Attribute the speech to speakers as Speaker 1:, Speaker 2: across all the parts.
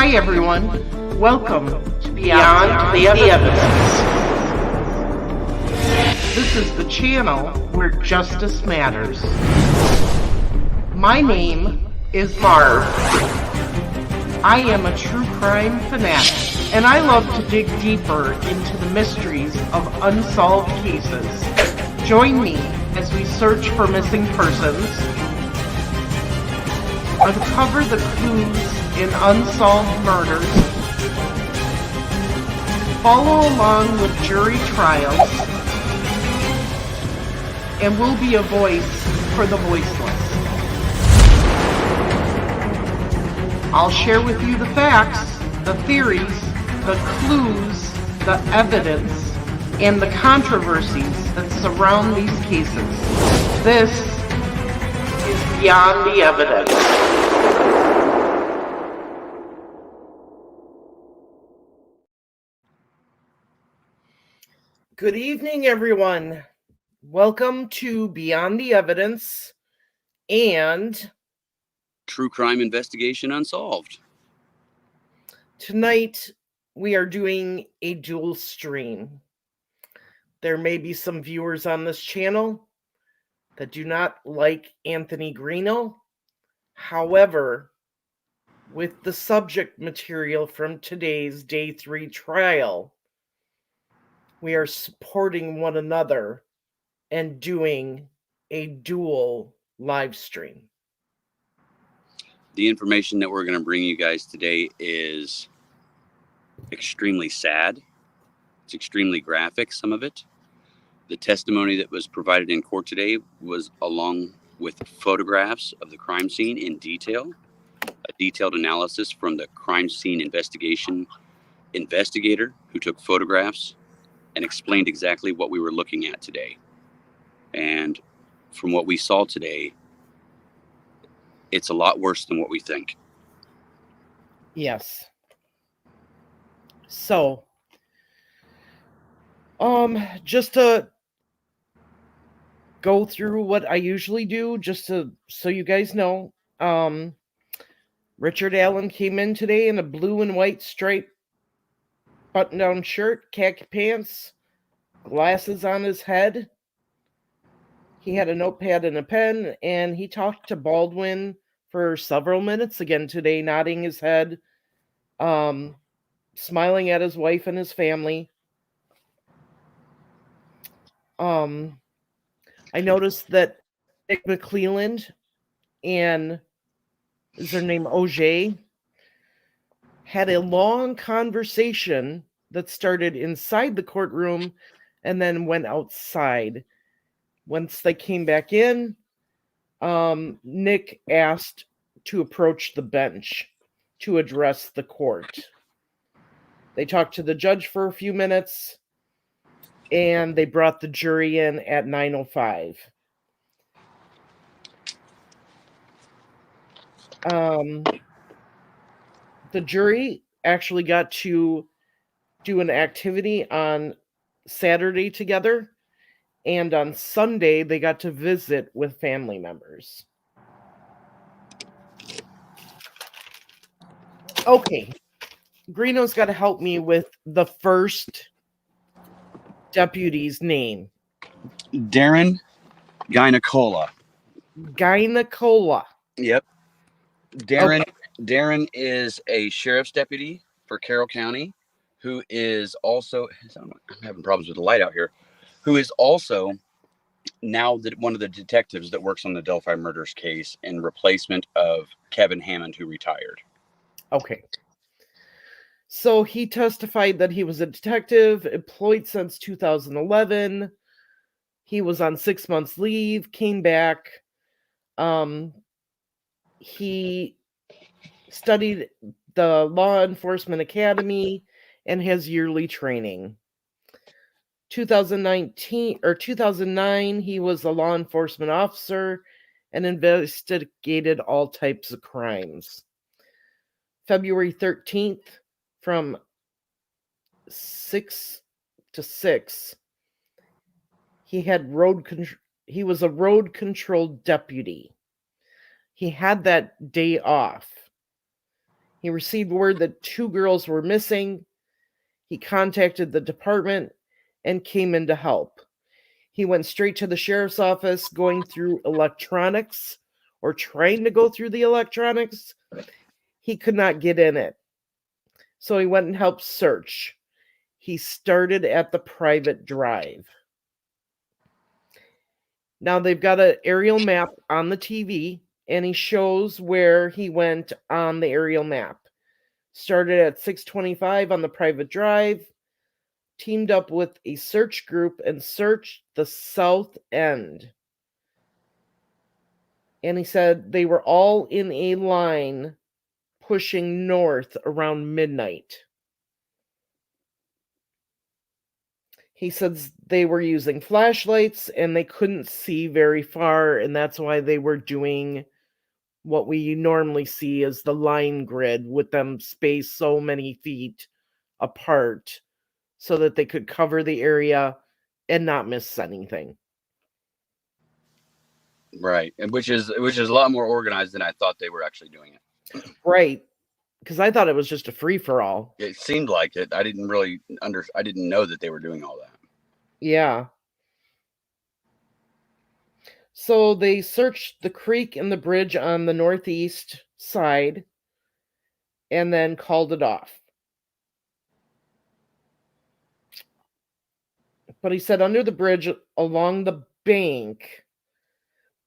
Speaker 1: Hi everyone, welcome to Beyond the Evidence. This is the channel where justice matters. My name is Marv. I am a true crime fanatic, and I love to dig deeper into the mysteries of unsolved cases. Join me as we search for missing persons, uncover the clues in unsolved murders, follow along with jury trials, and we'll be a voice for the voiceless. I'll share with you the facts, the theories, the clues, the evidence, and the controversies that surround these cases. This is Beyond the Evidence. Good evening, everyone. Welcome to Beyond the Evidence and
Speaker 2: True Crime Investigation Unsolved.
Speaker 1: Tonight, we are doing a dual stream. There may be some viewers on this channel that do not like Anthony Greeno. However, with the subject material from today's Day 3 trial, we are supporting one another and doing a dual live stream.
Speaker 2: The information that we're going to bring you guys today is extremely sad. It's extremely graphic, some of it. The testimony that was provided in court today was along with photographs of the crime scene in detail, a detailed analysis from the crime scene investigation investigator who took photographs and explained exactly what we were looking at today. And from what we saw today, it's a lot worse than what we think.
Speaker 1: Yes. So, just to go through what I usually do, so you guys know, Richard Allen came in today in a blue and white striped button-down shirt, khaki pants, glasses on his head. He had a notepad and a pen, and he talked to Baldwin for several minutes again today, nodding his head, smiling at his wife and his family. I noticed that Nick McClelland and, is her name OJ, had a long conversation that started inside the courtroom and then went outside. Once they came back in, Nick asked to approach the bench to address the court. They talked to the judge for a few minutes, and they brought the jury in at 9:05. The jury actually got to do an activity on Saturday together, and on Sunday they got to visit with family members. Okay, Greeno's got to help me with the first deputy's name.
Speaker 2: Darren Gynecola.
Speaker 1: Gynecola.
Speaker 2: Yep. Darren.
Speaker 1: Okay.
Speaker 2: Darren is a sheriff's deputy for Carroll County, who is also, I'm having problems with the light out here, who is also now one of the detectives that works on the Delphi Murders case in replacement of Kevin Hammond, who retired.
Speaker 1: Okay. So he testified that he was a detective employed since 2011. He was on 6 months leave, came back. He studied the Law Enforcement Academy and has yearly training. 2009, he was a law enforcement officer and investigated all types of crimes. February 13th, from 6 to 6, he was a road control deputy. He had that day off. He received word that 2 girls were missing. He contacted the department and came in to help. He went straight to the sheriff's office, going through electronics or trying to go through the electronics. He could not get in it. So he went and helped search. He started at the private drive. Now they've got an aerial map on the TV, and he shows where he went on the aerial map. Started at 625 on the private drive, teamed up with a search group and searched the south end. And he said they were all in a line pushing north around midnight. He says they were using flashlights and they couldn't see very far, and that's why they were doing what we normally see as the line grid, with them spaced so many feet apart so that they could cover the area and not miss anything.
Speaker 2: Right, and which is a lot more organized than I thought they were actually doing it.
Speaker 1: Right, because I thought it was just a free-for-all.
Speaker 2: It seemed like it. I didn't really I didn't know that they were doing all that.
Speaker 1: Yeah. So they searched the creek and the bridge on the northeast side and then called it off. But he said under the bridge along the bank,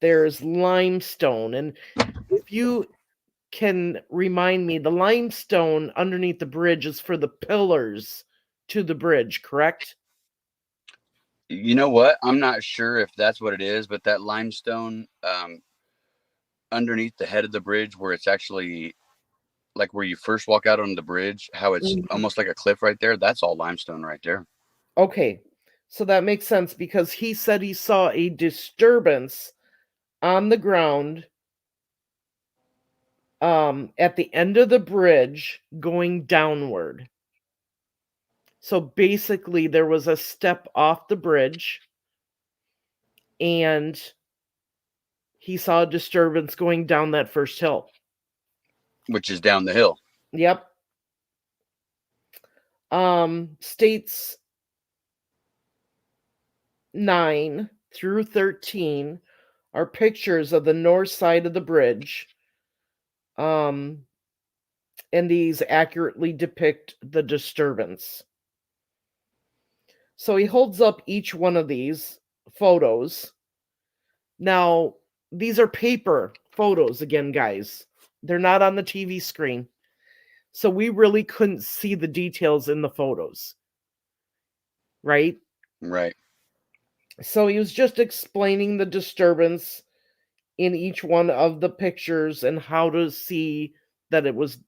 Speaker 1: there's limestone. And if you can remind me, the limestone underneath the bridge is for the pillars to the bridge, correct?
Speaker 2: You know what? I'm not sure if that's what it is, but that limestone underneath the head of the bridge, where it's actually like where you first walk out on the bridge, how it's almost like a cliff right there, that's all limestone right there.
Speaker 1: Okay, so that makes sense, because he said he saw a disturbance on the ground at the end of the bridge going downward. So basically there was a step off the bridge and he saw a disturbance going down that first hill.
Speaker 2: Which is down the hill.
Speaker 1: Yep. States 9 through 13 are pictures of the north side of the bridge. And these accurately depict the disturbance. So he holds up each one of these photos. Now, these are paper photos again, guys. They're not on the TV screen. So we really couldn't see the details in the photos. Right?
Speaker 2: Right.
Speaker 1: So he was just explaining the disturbance in each one of the pictures and how to see that it was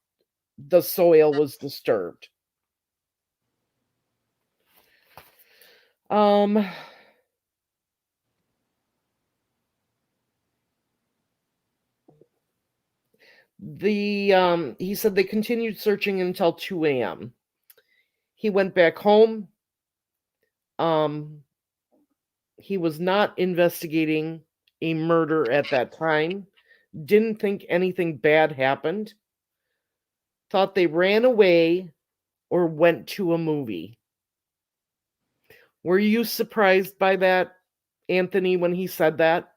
Speaker 1: the soil was disturbed. He said they continued searching until 2 a.m. He went back home. He was not investigating a murder at that time. Didn't think anything bad happened. Thought they ran away or went to a movie. Were you surprised by that, Anthony, when he said that?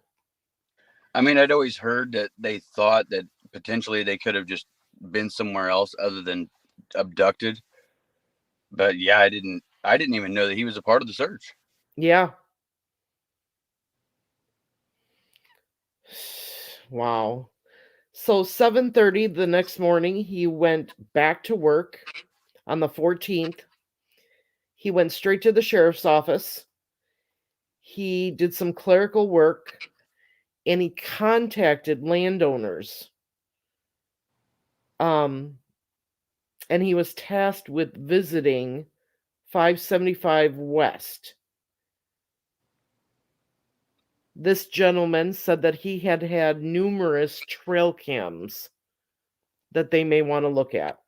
Speaker 2: I mean, I'd always heard that they thought that potentially they could have just been somewhere else other than abducted. But yeah, I didn't even know that he was a part of the search.
Speaker 1: Yeah. Wow. So 7:30 the next morning, he went back to work on the 14th. He went straight to the sheriff's office. He did some clerical work and he contacted landowners. And he was tasked with visiting 575 West. This gentleman said that he had had numerous trail cams that they may want to look at.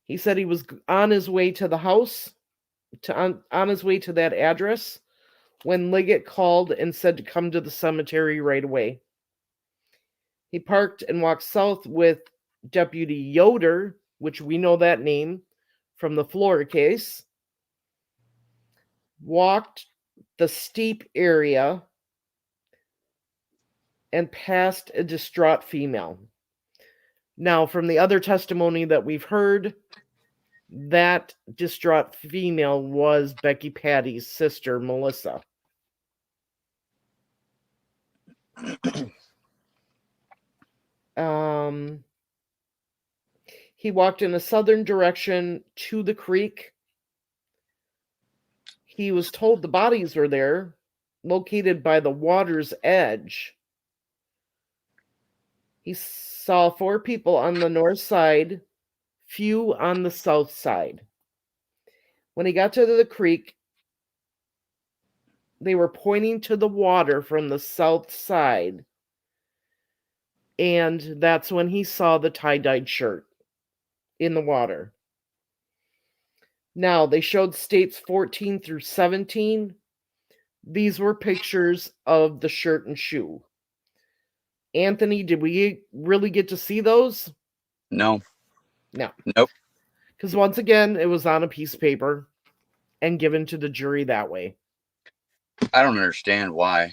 Speaker 1: He said he was on his way to the house, on his way to that address, when Liggett called and said to come to the cemetery right away. He parked and walked south with Deputy Yoder, which we know that name from the Florida case. Walked the steep area and passed a distraught female. Now, from the other testimony that we've heard, that distraught female was Becky Patty's sister, Melissa. He walked in a southern direction to the creek. He was told the bodies were there, located by the water's edge. He saw 4 people on the north side, few on the south side. When he got to the creek, they were pointing to the water from the south side. And that's when he saw the tie-dyed shirt in the water. Now, they showed states 14 through 17. These were pictures of the shirt and shoe. Anthony, did we really get to see those?
Speaker 2: No.
Speaker 1: No.
Speaker 2: Nope.
Speaker 1: Because once again, it was on a piece of paper and given to the jury that way.
Speaker 2: I don't understand why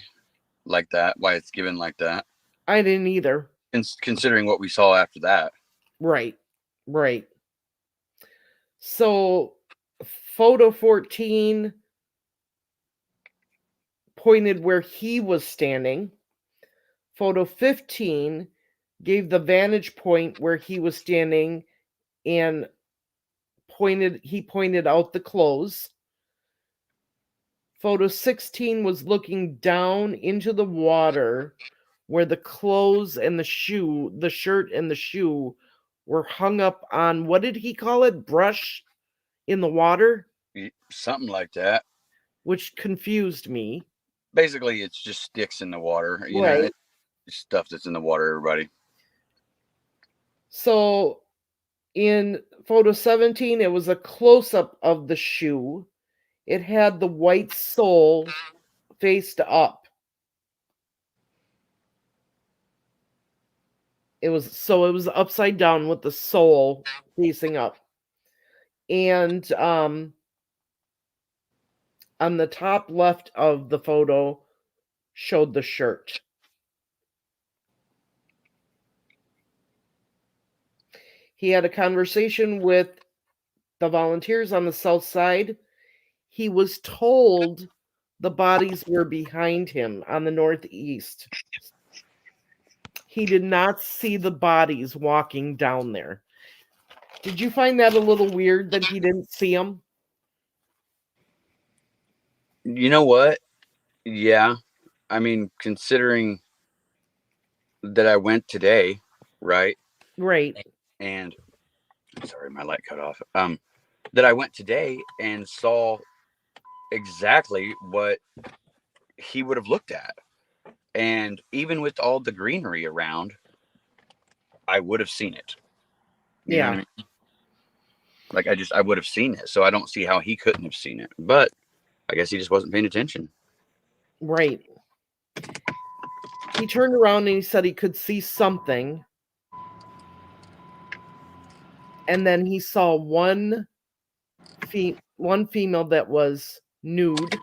Speaker 2: it's given like that.
Speaker 1: I didn't either.
Speaker 2: Considering what we saw after that.
Speaker 1: Right. So, photo 14 pointed where he was standing. Photo 15 gave the vantage point where he was standing and pointed out the clothes. Photo 16 was looking down into the water where the clothes and the shirt and the shoe were hung up on, what did he call it? Brush in the water?
Speaker 2: Something like that.
Speaker 1: Which confused me.
Speaker 2: Basically, it's just sticks in the water. You
Speaker 1: right.
Speaker 2: know, it's stuff that's in the water, everybody.
Speaker 1: So, in photo 17, it was a close-up of the shoe. It had the white sole faced up. It was upside down with the sole facing up. And on the top left of the photo showed the shirt. He had a conversation with the volunteers on the south side. He was told the bodies were behind him on the northeast. He did not see the bodies walking down there. Did you find that a little weird that he didn't see them?
Speaker 2: You know what? Yeah. I mean, considering that I went today, right?
Speaker 1: Right.
Speaker 2: And sorry, my light cut off. That I went today and saw exactly what he would have looked at. And even with all the greenery around, I would have seen it. You know what I mean? Like I would have seen it. So I don't see how he couldn't have seen it. But I guess he just wasn't paying attention.
Speaker 1: Right. He turned around and he said he could see something. And then he saw one female that was nude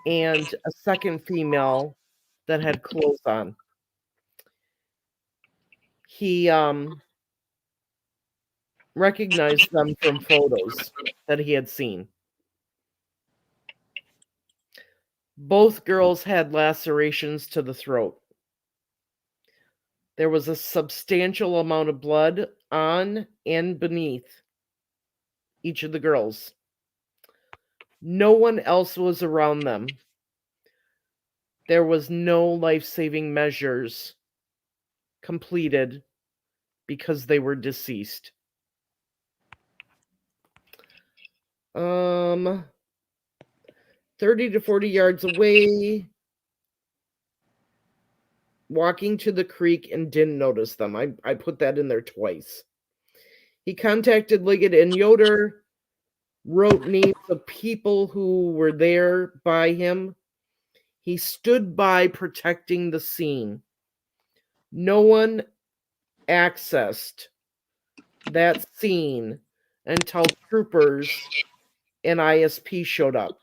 Speaker 1: and a second female that had clothes on. He recognized them from photos that he had seen. Both girls had lacerations to the throat. There was a substantial amount of blood on and beneath each of the girls. No one else was around them. There was no life-saving measures completed because they were deceased. 30 to 40 yards away, walking to the creek and didn't notice them. I put that in there twice. He contacted Liggett and Yoder, wrote names of people who were there by him. He stood by protecting the scene. No one accessed that scene until troopers and ISP showed up.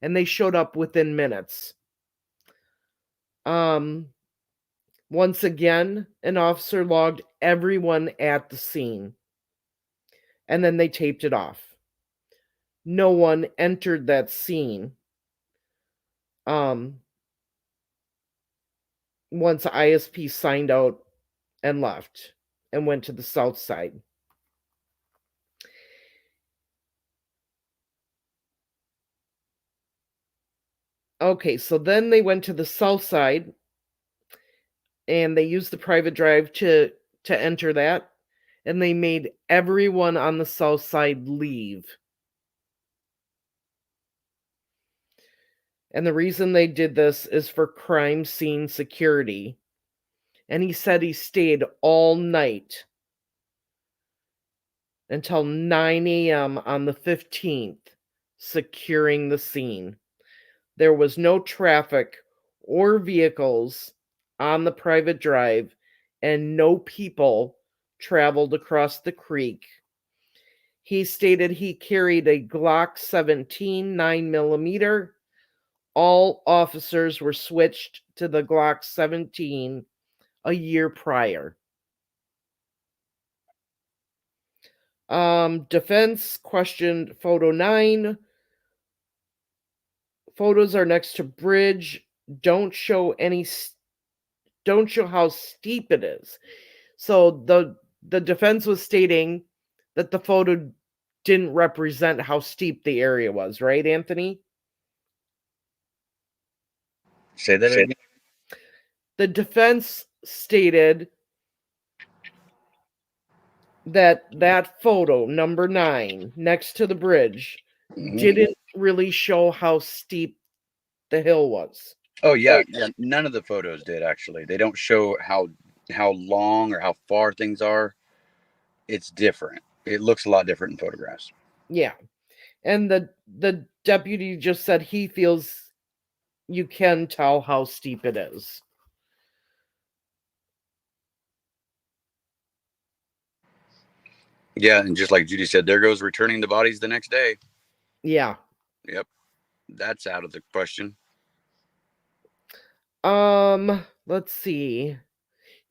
Speaker 1: And they showed up within minutes. Once again, an officer logged everyone at the scene. And then they taped it off. No one entered that scene. Once ISP signed out and left and went to the south side. Okay, so then they went to the south side and they used the private drive to enter that, and they made everyone on the south side leave. And the reason they did this is for crime scene security. And he said he stayed all night until 9 a.m. on the 15th, securing the scene. There was no traffic or vehicles on the private drive, and no people traveled across the creek. He stated he carried a Glock 17 9mm. All officers were switched to the Glock 17 a year prior. Defense questioned photo 9. Photos are next to bridge. Don't show how steep it is. So the defense was stating that the photo didn't represent how steep the area was, right, Anthony?
Speaker 2: Say that again.
Speaker 1: The defense stated that photo, number 9, next to the bridge, didn't really show how steep the hill was.
Speaker 2: Oh yeah, none of the photos did actually. They don't show how long or how far things are. It's different. It looks a lot different in photographs.
Speaker 1: Yeah. And the deputy just said he feels you can tell how steep it is.
Speaker 2: Yeah, and just like Judy said, there goes returning the bodies the next day.
Speaker 1: Yeah.
Speaker 2: Yep. That's out of the question.
Speaker 1: Let's see.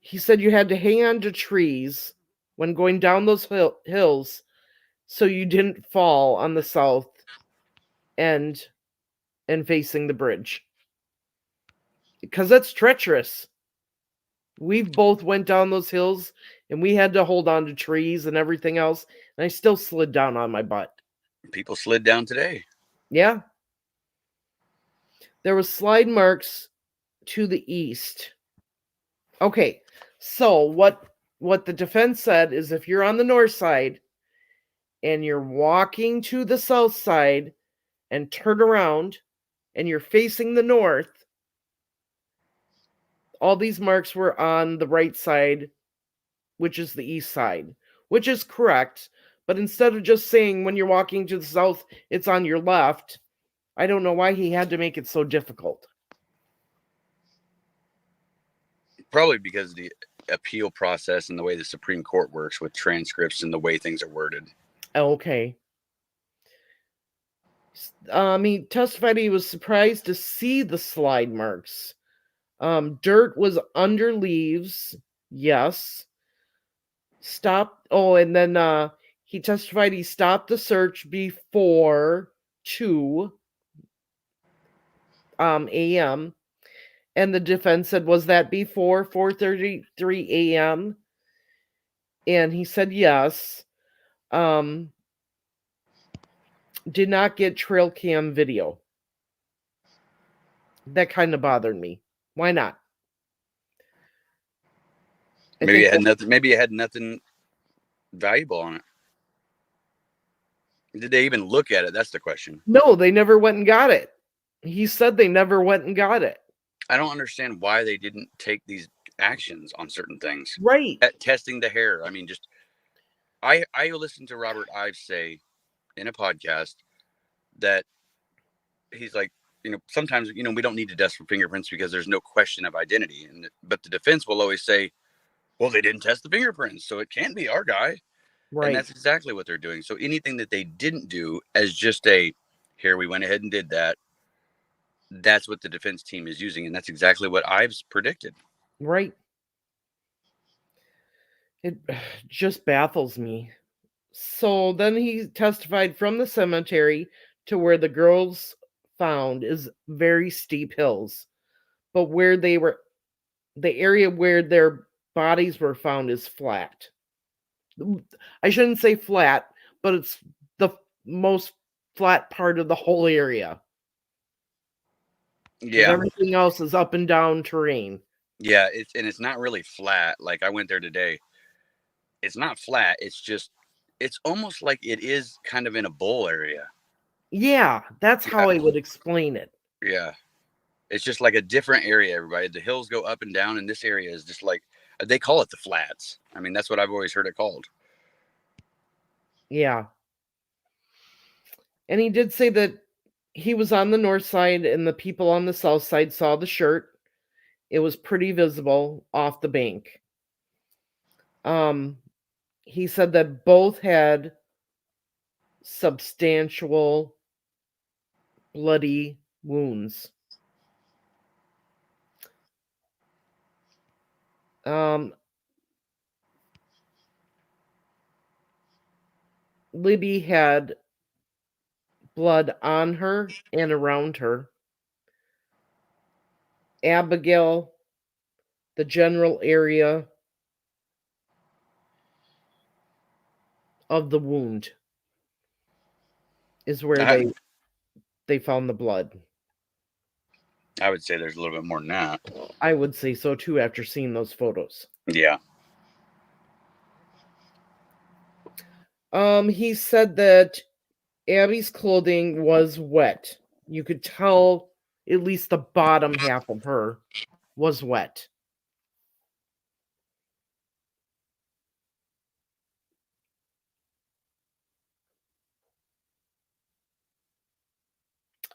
Speaker 1: He said you had to hang on to trees when going down those hills so you didn't fall on the south end and facing the bridge. Because that's treacherous. We've both went down those hills and we had to hold on to trees and everything else, and I still slid down on my butt.
Speaker 2: People slid down today.
Speaker 1: Yeah. There was slide marks to the east. Okay, so what the defense said is if you're on the north side and you're walking to the south side and turn around and you're facing the north, all these marks were on the right side, which is the east side, which is correct. But instead of just saying when you're walking to the south, it's on your left, I don't know why he had to make it so difficult.
Speaker 2: Probably because the appeal process and the way the Supreme Court works with transcripts and the way things are worded.
Speaker 1: Okay. He testified he was surprised to see the slide marks. Dirt was under leaves. Yes. Stopped. Oh, and then he testified he stopped the search before 2 a.m. And the defense said, was that before 4:33 a.m.? And he said yes. Did not get trail cam video. That kind of bothered me. Why not?
Speaker 2: Maybe it had nothing. Maybe it had nothing valuable on it. Did they even look at it? That's the question.
Speaker 1: No, they never went and got it. He said they never went and got it.
Speaker 2: I don't understand why they didn't take these actions on certain things.
Speaker 1: Right.
Speaker 2: At testing the hair. I mean, just I listened to Robert Ives say in a podcast that he's like, sometimes, we don't need to test for fingerprints because there's no question of identity. But the defense will always say, well, they didn't test the fingerprints, so it can't be our guy.
Speaker 1: Right.
Speaker 2: And that's exactly what they're doing. So anything that they didn't do as just here, we went ahead and did that. That's what the defense team is using. And that's exactly what Ives predicted.
Speaker 1: Right. It just baffles me. So then he testified from the cemetery to where the girls found is very steep hills. But where they were, the area where their bodies were found is flat. I shouldn't say flat, but it's the most flat part of the whole area.
Speaker 2: Yeah.
Speaker 1: Everything else is up and down terrain.
Speaker 2: Yeah, it's not really flat. Like I went there today. It's not flat. It's almost like it is kind of in a bowl area.
Speaker 1: Yeah, that's how I would explain it.
Speaker 2: Yeah. It's just like a different area, everybody. The hills go up and down, and this area is just like, they call it the flats. I mean, that's what I've always heard it called.
Speaker 1: Yeah. And he did say that he was on the north side and the people on the south side saw the shirt. It was pretty visible off the bank. He said that both had substantial bloody wounds. Libby had blood on her and around her. Abigail, the general area of the wound is where they found the blood.
Speaker 2: I would say there's a little bit more than that.
Speaker 1: I would say so too after seeing those photos.
Speaker 2: Yeah.
Speaker 1: He said that Abby's clothing was wet. You could tell at least the bottom half of her was wet.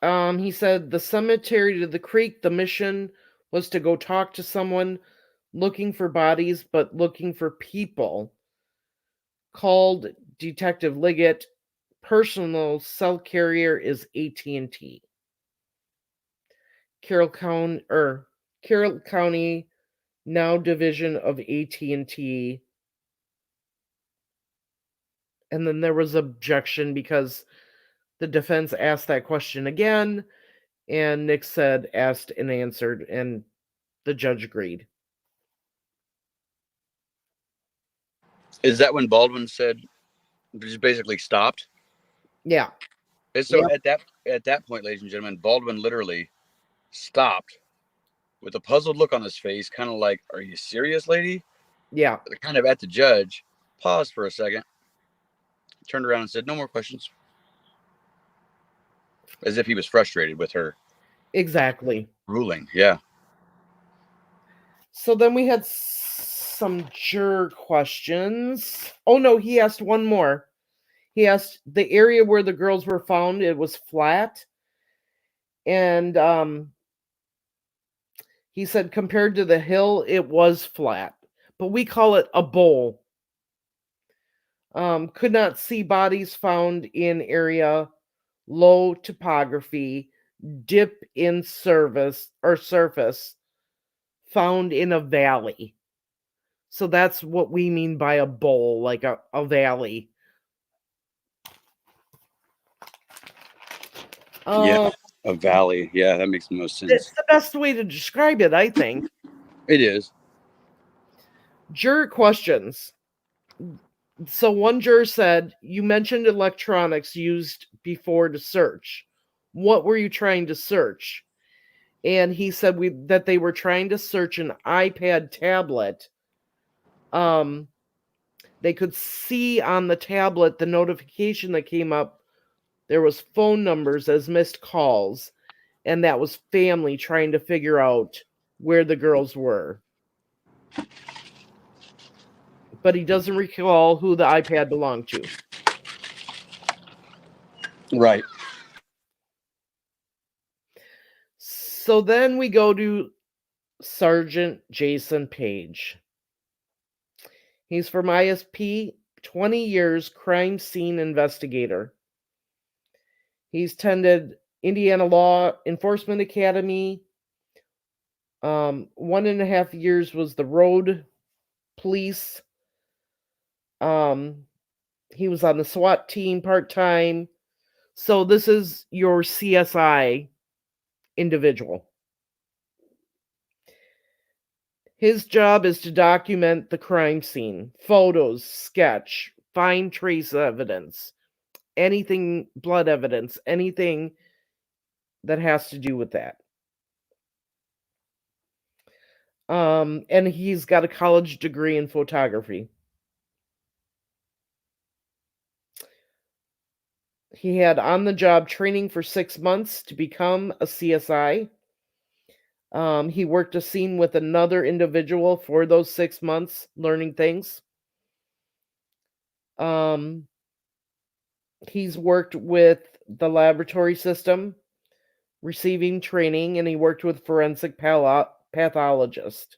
Speaker 1: He said the cemetery to the creek, the mission was to go talk to someone looking for bodies, but looking for people. Called Detective Liggett. Personal cell carrier is AT&T. Carroll County, now division of AT&T. And then there was objection because the defense asked that question again, and Nick said asked and answered, and the judge agreed.
Speaker 2: Is that when Baldwin said, just basically stopped?
Speaker 1: Yeah.
Speaker 2: And so at that point, ladies and gentlemen, Baldwin literally stopped with a puzzled look on his face, kind of like, are you serious, lady?
Speaker 1: Yeah.
Speaker 2: Kind of at the judge, paused for a second, turned around and said, no more questions. As if he was frustrated with her.
Speaker 1: Exactly.
Speaker 2: Ruling, yeah.
Speaker 1: So then we had some juror questions. Oh no, he asked one more. He asked the area where the girls were found, it was flat. And he said compared to the hill, it was flat. But we call it a bowl. Could not see bodies found in area, low topography, dip in surface, found in a valley. So that's what we mean by a bowl, like a valley.
Speaker 2: Yeah, a valley. Yeah, that makes the most sense.
Speaker 1: It's the best way to describe it, I think.
Speaker 2: It is.
Speaker 1: Juror questions. So one juror said, you mentioned electronics used before to search. What were you trying to search? And he said that they were trying to search an iPad tablet. They could see on the tablet the notification that came up. There was phone numbers as missed calls, and that was family trying to figure out where the girls were. But he doesn't recall who the iPad belonged to.
Speaker 2: Right.
Speaker 1: So then we go to Sergeant Jason Page. He's from ISP, 20 years crime scene investigator. He's attended Indiana Law Enforcement Academy. 1.5 years was the road police. He was on the SWAT team part-time. So this is your CSI individual. His job is to document the crime scene, photos, sketch, find trace evidence, anything, blood evidence, anything that has to do with that. And he's got a college degree in photography. He had on-the-job training for 6 months to become a CSI. He worked a scene with another individual for those 6 months, learning things. He's worked with the laboratory system, receiving training, and he worked with forensic pathologist.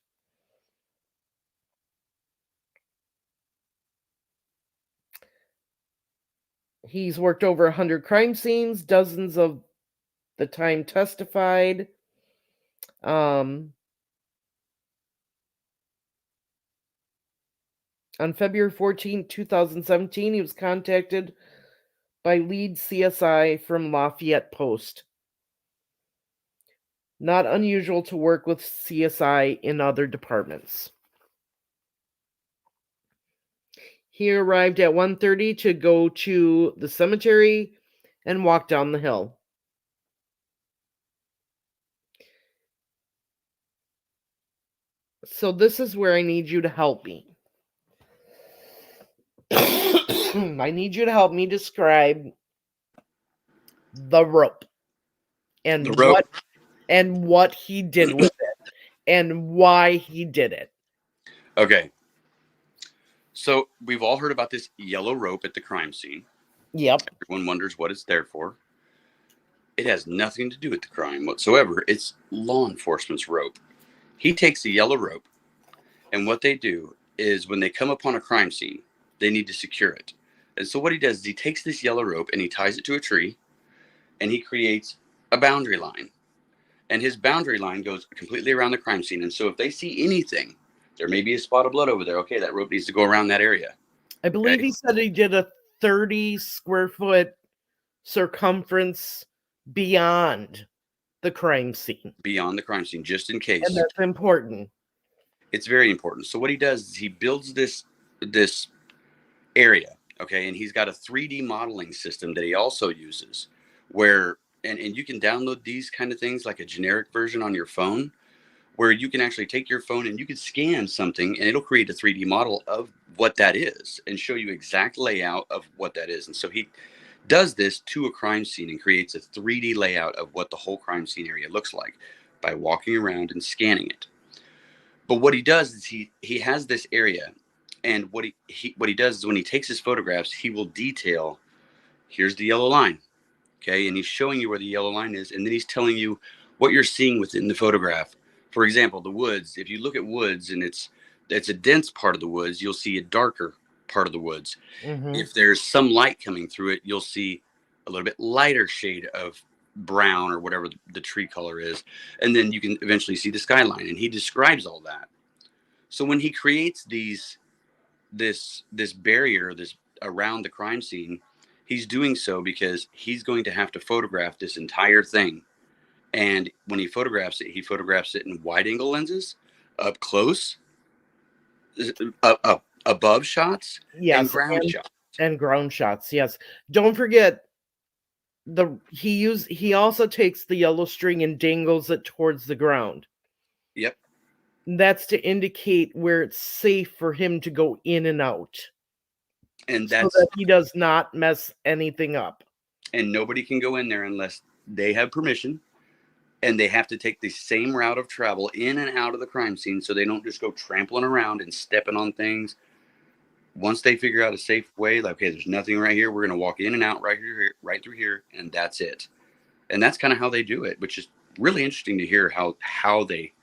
Speaker 1: He's worked over 100 crime scenes, dozens of the time testified. On February 14, 2017, he was contacted by lead CSI from Lafayette Post. Not unusual to work with CSI in other departments. He arrived at 1:30 to go to the cemetery and walk down the hill. So this is where I need you to help me. I need you to help me describe the rope and what he did with it and why he did it.
Speaker 2: Okay. So we've all heard about this yellow rope at the crime scene.
Speaker 1: Yep.
Speaker 2: Everyone wonders what it's there for. It has nothing to do with the crime whatsoever. It's law enforcement's rope. He takes the yellow rope, and what they do is when they come upon a crime scene, they need to secure it. And so what he does is he takes this yellow rope and he ties it to a tree, and he creates a boundary line. And his boundary line goes completely around the crime scene. And so if they see anything, there may be a spot of blood over there. Okay, that rope needs to go around that area.
Speaker 1: I believe he said he did a 30 square foot circumference beyond the crime scene.
Speaker 2: Beyond the crime scene, just in case.
Speaker 1: And that's important.
Speaker 2: It's very important. So what he does is he builds this area, okay, and he's got a 3D modeling system that he also uses where, and you can download these kind of things like a generic version on your phone, where you can actually take your phone and you can scan something and it'll create a 3D model of what that is and show you exact layout of what that is. And so he does this to a crime scene and creates a 3D layout of what the whole crime scene area looks like by walking around and scanning it. But what he does is he has this area, and what he does is when he takes his photographs, he will detail, here's the yellow line, okay, and he's showing you where the yellow line is, and then he's telling you what you're seeing within the photograph. For example, the woods. If you look at woods and it's a dense part of the woods, you'll see a darker part of the woods.
Speaker 1: Mm-hmm.
Speaker 2: If there's some light coming through it, you'll see a little bit lighter shade of brown or whatever the tree color is, and then you can eventually see the skyline, and he describes all that. So when he creates this barrier this around the crime scene, he's doing so because he's going to have to photograph this entire thing. And when he photographs it in wide angle lenses, up close, above shots,
Speaker 1: yes,
Speaker 2: and ground shots.
Speaker 1: And ground shots, yes. Don't forget he also takes the yellow string and dangles it towards the ground.
Speaker 2: Yep.
Speaker 1: That's to indicate where it's safe for him to go in and out.
Speaker 2: And that's
Speaker 1: so that he does not mess anything up.
Speaker 2: And nobody can go in there unless they have permission. And they have to take the same route of travel in and out of the crime scene so they don't just go trampling around and stepping on things. Once they figure out a safe way, like, okay, there's nothing right here, we're going to walk in and out right through here, and that's it. And that's kind of how they do it, which is really interesting to hear how they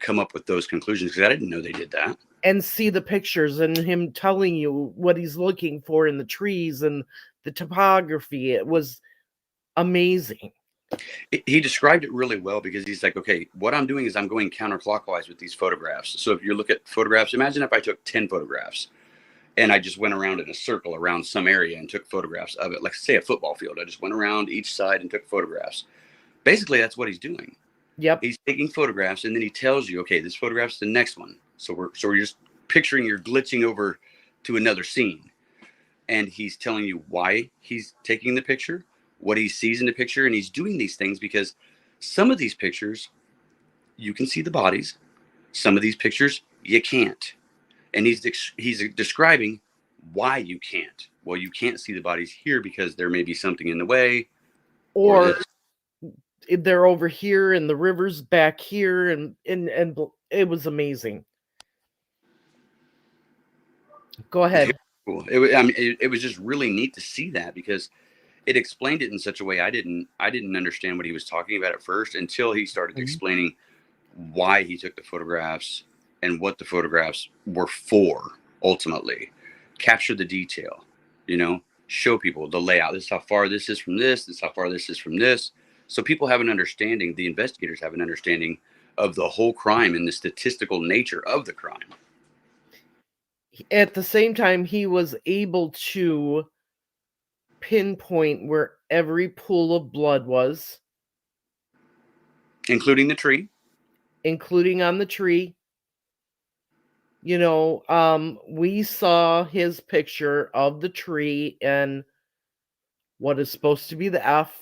Speaker 2: come up with those conclusions, because I didn't know they did that.
Speaker 1: And see the pictures and him telling you what he's looking for in the trees and the topography. It was amazing.
Speaker 2: He described it really well, because he's like, okay, what I'm doing is I'm going counterclockwise with these photographs. So if you look at photographs, imagine if I took 10 photographs and I just went around in a circle around some area and took photographs of it, like say a football field. I just went around each side and took photographs. Basically, that's what he's doing.
Speaker 1: Yep.
Speaker 2: He's taking photographs, and then he tells you, okay, this photograph's the next one. So we're just picturing you're glitching over to another scene. And he's telling you why he's taking the picture, what he sees in the picture. And he's doing these things because some of these pictures, you can see the bodies. Some of these pictures, you can't. And he's describing why you can't. Well, you can't see the bodies here because there may be something in the way.
Speaker 1: Or they're over here and the river's back here. And it was amazing. Go ahead.
Speaker 2: Cool. It was just really neat to see that, because it explained it in such a way I didn't understand what he was talking about at first, until he started explaining why he took the photographs and what the photographs were for. Ultimately, capture the detail, show people the layout. This is how far this is from this. This is how far this is from this. So people have an understanding. The investigators have an understanding of the whole crime and the statistical nature of the crime.
Speaker 1: At the same time, he was able to pinpoint where every pool of blood was,
Speaker 2: including the tree,
Speaker 1: including on the tree. We saw his picture of the tree and what is supposed to be the F.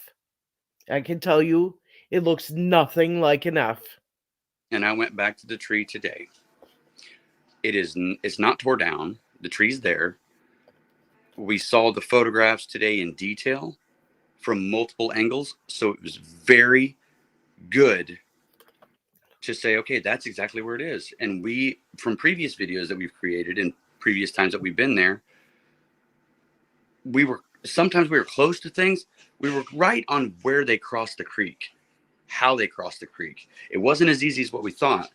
Speaker 1: I can tell you, it looks nothing like an F.
Speaker 2: And I went back to the tree today. It's not tore down. The tree's there. We saw the photographs today in detail from multiple angles. So it was very good to say, okay, that's exactly where it is. And we, from previous videos that we've created and previous times that we've been there, sometimes we were close to things. We were right on where they crossed the creek, how they crossed the creek. It wasn't as easy as what we thought,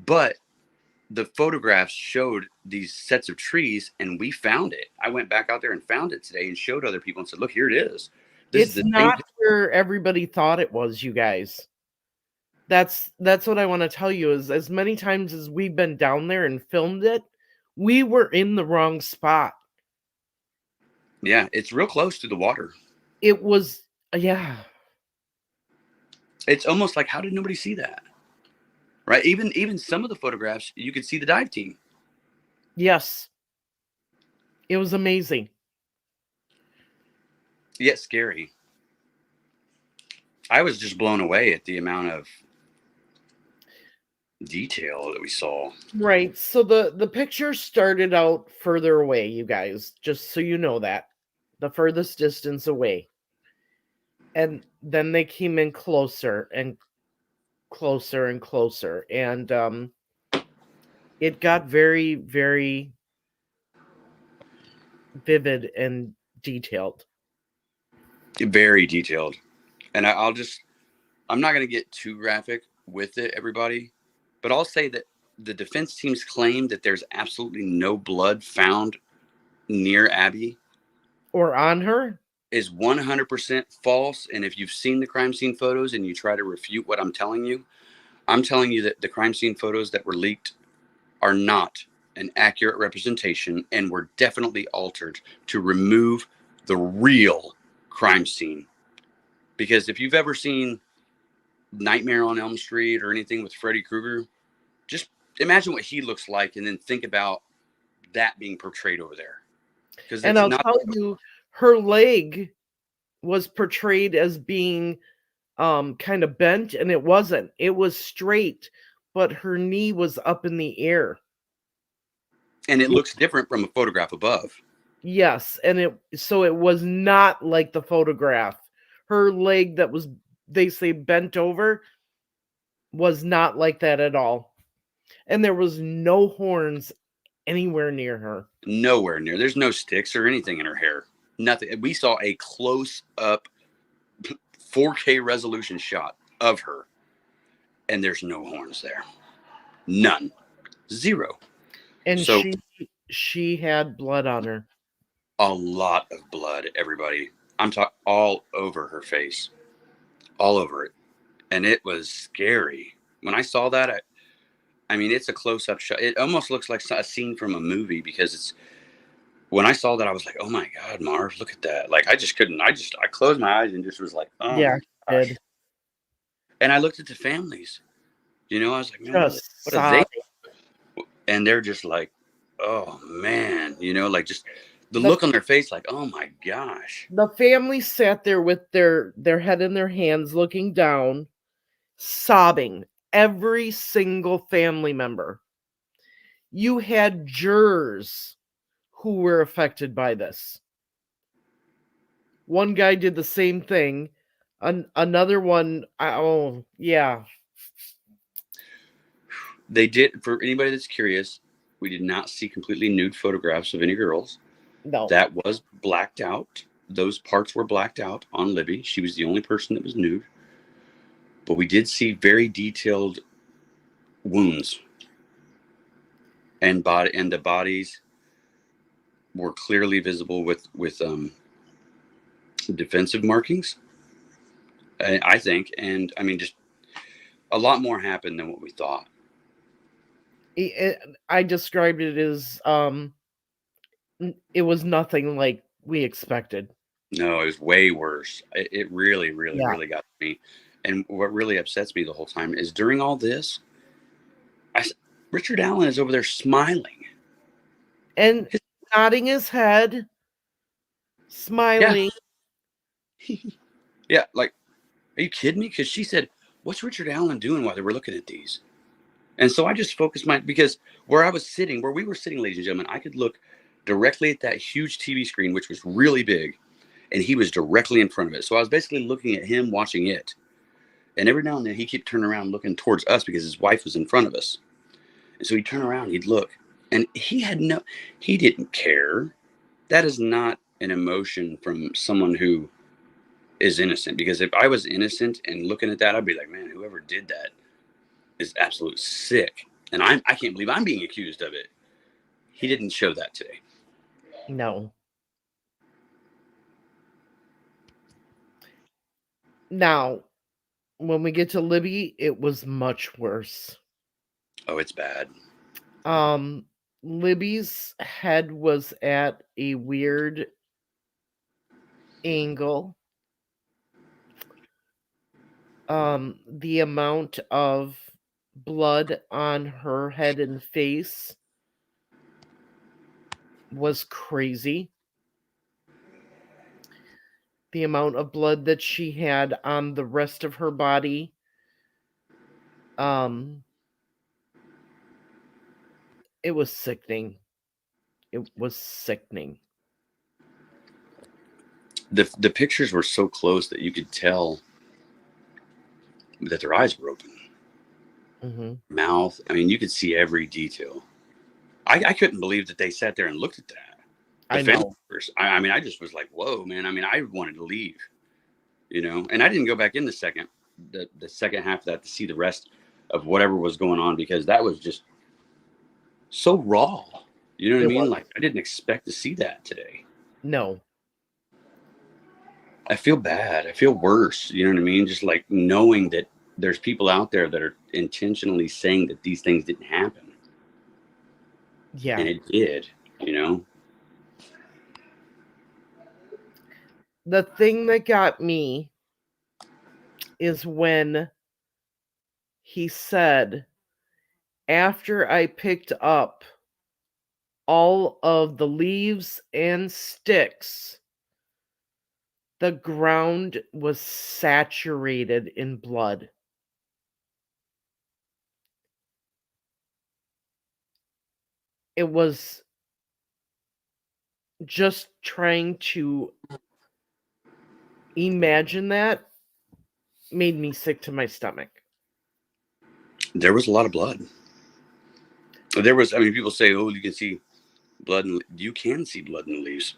Speaker 2: but the photographs showed these sets of trees, and we found it. I went back out there and found it today and showed other people and said, look, here it is.
Speaker 1: It's not where everybody thought it was, you guys. That's what I want to tell you, is as many times as we've been down there and filmed it, we were in the wrong spot.
Speaker 2: Yeah, it's real close to the water.
Speaker 1: It was, yeah.
Speaker 2: It's almost like, how did nobody see that? Right? Even some of the photographs, you could see the dive team.
Speaker 1: Yes. It was amazing.
Speaker 2: Yet scary. I was just blown away at the amount of detail that we saw.
Speaker 1: Right. So the picture started out further away, you guys, just so you know that. The furthest distance away. And then they came in closer and closer and closer. And it got very, very vivid and detailed.
Speaker 2: Very detailed. And I'm not going to get too graphic with it, everybody, but I'll say that the defense team's claim that there's absolutely no blood found near Abby
Speaker 1: or on her
Speaker 2: is 100% false. And if you've seen the crime scene photos and you try to refute what I'm telling you that the crime scene photos that were leaked are not an accurate representation and were definitely altered to remove the real crime scene. Because if you've ever seen Nightmare on Elm Street or anything with Freddy Krueger, just imagine what he looks like and then think about that being portrayed over there.
Speaker 1: And I'll tell you, her leg was portrayed as being kind of bent, and it wasn't. It was straight, but her knee was up in the air.
Speaker 2: And it looks different from a photograph above.
Speaker 1: Yes, and it was not like the photograph. Her leg that was, they say, bent over was not like that at all. And there was no horns anywhere near her.
Speaker 2: Nowhere near. There's no sticks or anything in her hair. Nothing. We saw a close-up 4K resolution shot of her, and there's no horns there. None. Zero.
Speaker 1: And
Speaker 2: So
Speaker 1: she had blood on her.
Speaker 2: a lot of blood, everybody. I'm talking all over her face. All over it. And it was scary. When I saw that, I mean, it's a close-up shot. It almost looks like a scene from a movie because it's. When I saw that, I was like, "Oh my God, Marv, look at that!" Like I just couldn't. I closed my eyes and just was like, "Oh
Speaker 1: Yeah,
Speaker 2: my gosh!"
Speaker 1: did.
Speaker 2: And I looked at the families. You know, I was like, "Man,
Speaker 1: Just
Speaker 2: what are they?"
Speaker 1: sobbing.
Speaker 2: And they're just like, "Oh man," you know, like just the look on their face, like, "Oh my gosh."
Speaker 1: The family sat there with their head in their hands, looking down, sobbing. Every single family member. You had jurors who were affected by this. One guy did the same thing. Another one, oh yeah,
Speaker 2: They did. For anybody that's curious, we did not see completely nude photographs of any girls.
Speaker 1: no.
Speaker 2: That was blacked out. Those parts were blacked out on Libby. She was the only person that was nude. But we did see very detailed wounds, and the bodies were clearly visible with defensive markings. I think, and I mean, just a lot more happened than what we thought.
Speaker 1: I described it as it was nothing like we expected.
Speaker 2: No, it was way worse. It really, really,
Speaker 1: Yeah.
Speaker 2: really got me. And what really upsets me the whole time is during all this, Richard Allen is over there smiling
Speaker 1: And nodding his head, smiling.
Speaker 2: Yeah, like, are you kidding me? Because she said, "What's Richard Allen doing while they were looking at these?" And so I just focused because where we were sitting, ladies and gentlemen, I could look directly at that huge TV screen, which was really big, and he was directly in front of it. So I was basically looking at him watching it. And every now and then he kept turning around looking towards us because his wife was in front of us. And so he'd turn around, he'd look, and he didn't care. That is not an emotion from someone who is innocent. Because if I was innocent and looking at that, I'd be like, man, whoever did that is absolute sick. And I can't believe I'm being accused of it. He didn't show that today.
Speaker 1: No. Now, when we get to Libby, it was much worse.
Speaker 2: Oh, it's bad.
Speaker 1: Libby's head was at a weird angle. The amount of blood on her head and face was crazy. The amount of blood that she had on the rest of her body, it was sickening. It was sickening.
Speaker 2: The pictures were so close that you could tell that their eyes were open.
Speaker 1: Mm-hmm.
Speaker 2: Mouth. I mean, you could see every detail. I couldn't believe that they sat there and looked at that.
Speaker 1: I know.
Speaker 2: I mean, I just was like, whoa, man. I mean, I wanted to leave, you know, and I didn't go back in the second half of that to see the rest of whatever was going on because that was just so raw. You know what I mean? Like, I didn't expect to see that today.
Speaker 1: No.
Speaker 2: I feel bad. I feel worse. You know what I mean? Just like knowing that there's people out there that are intentionally saying that these things didn't happen.
Speaker 1: Yeah.
Speaker 2: And it did, you know?
Speaker 1: The thing that got me is when he said, after I picked up all of the leaves and sticks, the ground was saturated in blood. It was just trying to imagine that made me sick to my stomach.
Speaker 2: There was a lot of blood. There was, I mean, people say, oh, you can see blood, and you can see blood in the leaves.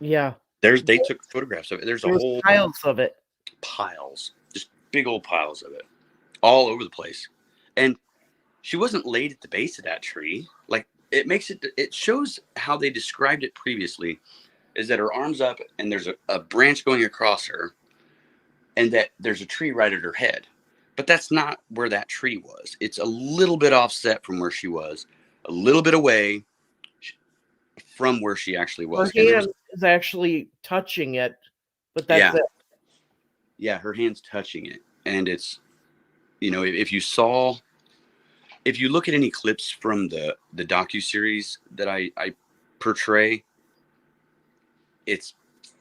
Speaker 1: Yeah.
Speaker 2: They took photographs of it. There's a whole
Speaker 1: piles of it.
Speaker 2: piles, just big old piles of it all over the place. And she wasn't laid at the base of that tree. Like, it shows how they described it previously, is that her arm's up and there's a branch going across her, and that there's a tree right at her head. But that's not where that tree was. It's a little bit offset from where she was, a little bit away from where she actually was.
Speaker 1: Her hand is actually touching it, but that's it.
Speaker 2: Yeah, her hand's touching it. And it's, if you look at any clips from the docuseries that I portray, it's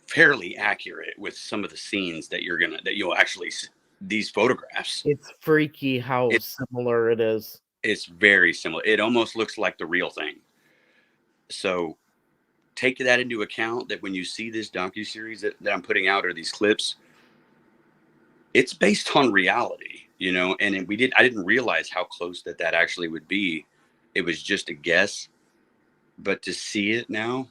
Speaker 2: fairly accurate with some of the scenes that you'll actually see these photographs.
Speaker 1: It's freaky how similar it is.
Speaker 2: It's very similar. It almost looks like the real thing. So take that into account, that when you see this docuseries that I'm putting out, or these clips, it's based on reality, and I didn't realize how close that actually would be. It was just a guess, but to see it now,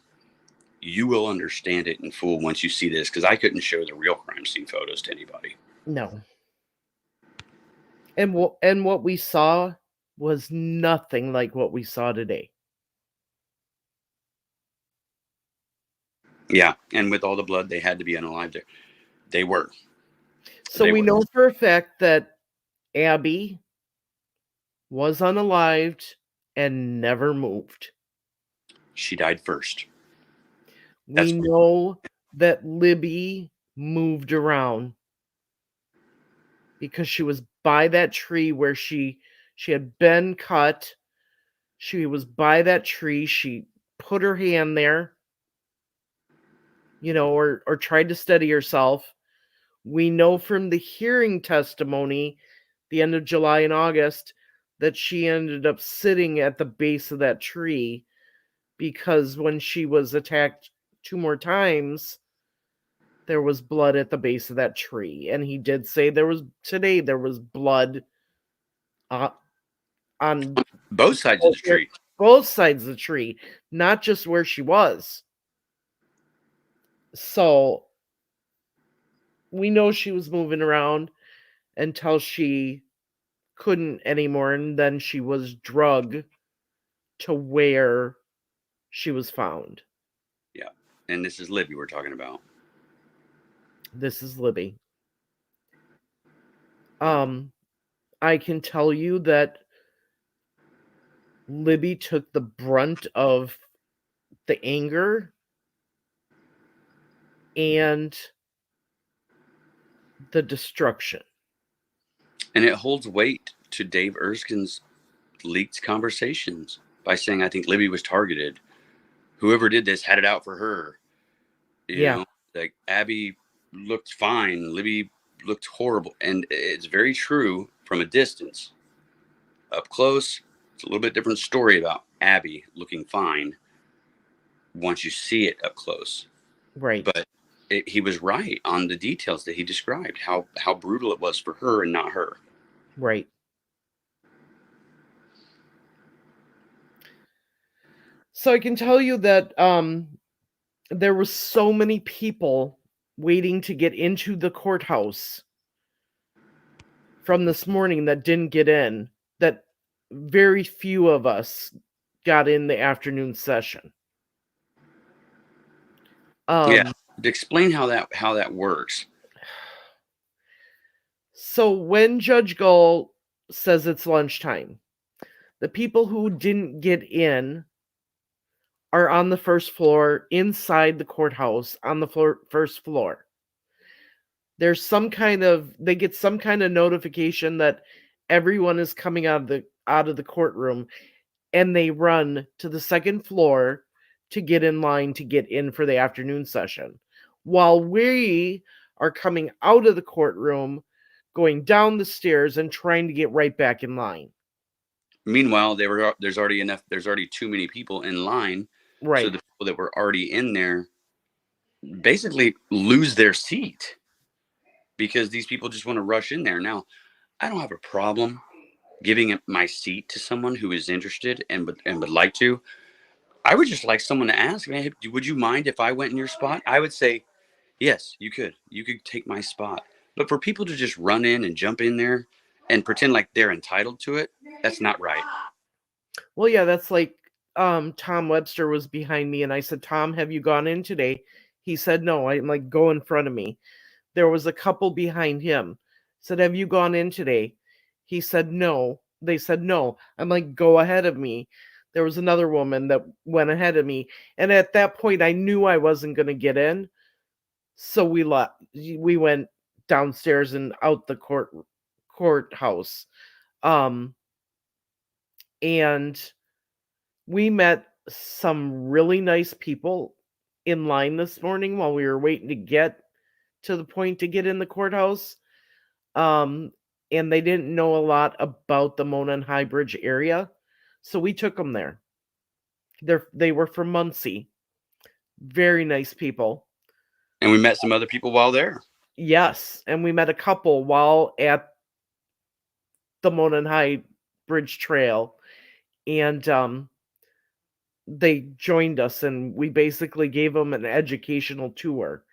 Speaker 2: you will understand it in full once you see this, because I couldn't show the real crime scene photos to anybody.
Speaker 1: No. And what we saw was nothing like what we saw today.
Speaker 2: Yeah, and with all the blood, they had to be unalived there. They were.
Speaker 1: So we know for a fact that Abby was unalived and never moved.
Speaker 2: She died first.
Speaker 1: We know that Libby moved around because she was by that tree where she had been cut. She was by that tree. She put her hand there, or tried to steady herself. We know from the hearing testimony, the end of July and August, that she ended up sitting at the base of that tree because when she was attacked 2 more times, there was blood at the base of that tree. And he did say there was blood on
Speaker 2: both sides of the tree.
Speaker 1: Both sides of the tree, not just where she was. So we know she was moving around until she couldn't anymore, and then she was drugged to where she was found.
Speaker 2: Yeah. And this is Libby we're talking about.
Speaker 1: This is Libby. I can tell you that Libby took the brunt of the anger and the destruction.
Speaker 2: And it holds weight to Dave Erskine's leaked conversations by saying, I think Libby was targeted. Whoever did this had it out for her. You know, like Abby looked fine. Libby looked horrible. And it's very true from a distance. Up close, it's a little bit different story about Abby looking fine once you see it up close.
Speaker 1: Right.
Speaker 2: But he was right on the details that he described, how brutal it was for her and not her.
Speaker 1: Right. So I can tell you that there were so many people waiting to get into the courthouse from this morning that didn't get in, that very few of us got in the afternoon session.
Speaker 2: Explain how that works.
Speaker 1: So when Judge Gull says it's lunchtime, the people who didn't get in are on the first floor inside the courthouse on the first floor. There's they get some kind of notification that everyone is coming out of the courtroom, and they run to the second floor to get in line to get in for the afternoon session. While we are coming out of the courtroom, going down the stairs and trying to get right back in line.
Speaker 2: Meanwhile, there's already too many people in line.
Speaker 1: Right.
Speaker 2: So the people that were already in there basically lose their seat because these people just want to rush in there. Now, I don't have a problem giving my seat to someone who is interested and would like to. I would just like someone to ask me, hey, would you mind if I went in your spot? I would say, yes, you could. You could take my spot. But for people to just run in and jump in there and pretend like they're entitled to it, that's not right.
Speaker 1: Well, yeah, that's like Tom Webster was behind me, and I said, Tom, have you gone in today? He said no. I'm like, go in front of me. There was a couple behind him. Said, have you gone in today? He said no. They said no. I'm like, go ahead of me. There was another woman that went ahead of me, and at that point I knew I wasn't going to get in, so we left. We went downstairs and out the courthouse. And we met some really nice people in line this morning while we were waiting to get to the point to get in the courthouse. And they didn't know a lot about the Mona and High Bridge area, so we took them there. They were from Muncie. Very nice people.
Speaker 2: And we met some other people while there.
Speaker 1: Yes, and we met a couple while at the Mona and High Bridge Trail, and they joined us, and we basically gave them an educational tour.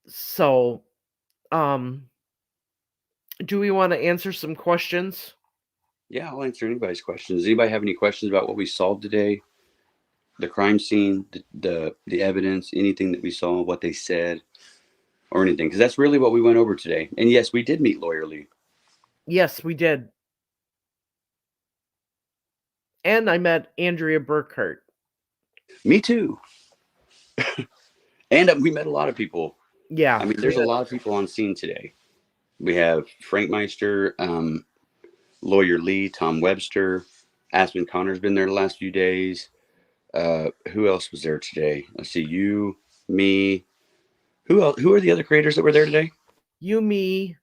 Speaker 1: So, do we want to answer some questions?
Speaker 2: Yeah, I'll answer anybody's questions. Does anybody have any questions about what we solved today? The crime scene, the evidence, anything that we saw, what they said, or anything? Because that's really what we went over today. And yes, we did meet Lawyer Lee.
Speaker 1: Yes, we did. And I met Andrea Burkhart.
Speaker 2: Me too. And we met a lot of people.
Speaker 1: Yeah.
Speaker 2: I mean, there's a lot of people on scene today. We have Frank Meister, Lawyer Lee, Tom Webster, Aspen Connor's been there the last few days. Who else was there today? Let's see, you, me. Who else? Who are the other creators that were there today?
Speaker 1: You, me,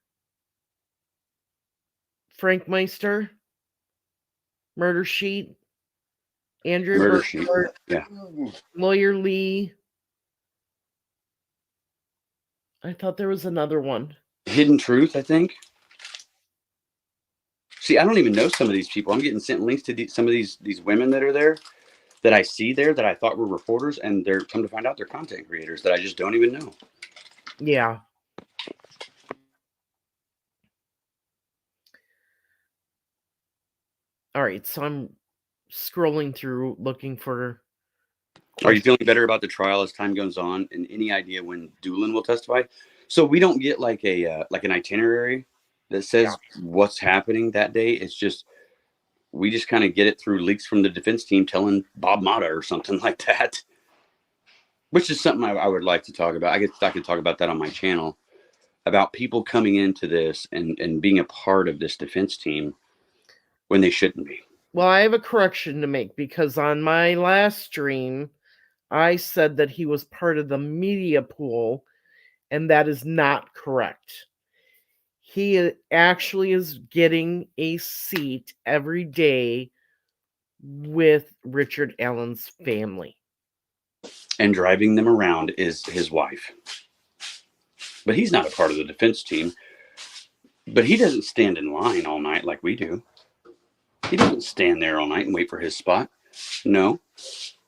Speaker 1: Frank Meister, Murder Sheet, Andrea
Speaker 2: Murder
Speaker 1: Burkhart,
Speaker 2: Sheet. Yeah.
Speaker 1: Lawyer Lee. I thought there was another one.
Speaker 2: Hidden Truth, I think. See, I don't even know some of these people. I'm getting sent links to some of these women that are there, that I see there, that I thought were reporters, and they're come to find out they're content creators that I just don't even know.
Speaker 1: Yeah. All right, so I'm scrolling through looking for.
Speaker 2: Are you feeling better about the trial as time goes on, and any idea when Doolin will testify? So we don't get like an itinerary that says what's happening that day. It's just we just kind of get it through leaks from the defense team telling Bob Mata or something like that, which is something I would like to talk about. I could talk about that on my channel, about people coming into this and being a part of this defense team when they shouldn't be.
Speaker 1: Well, I have a correction to make, because on my last stream, I said that he was part of the media pool, and that is not correct. He actually is getting a seat every day with Richard Allen's family.
Speaker 2: And driving them around is his wife. But he's not a part of the defense team. But he doesn't stand in line all night like we do. He doesn't stand there all night and wait for his spot. No.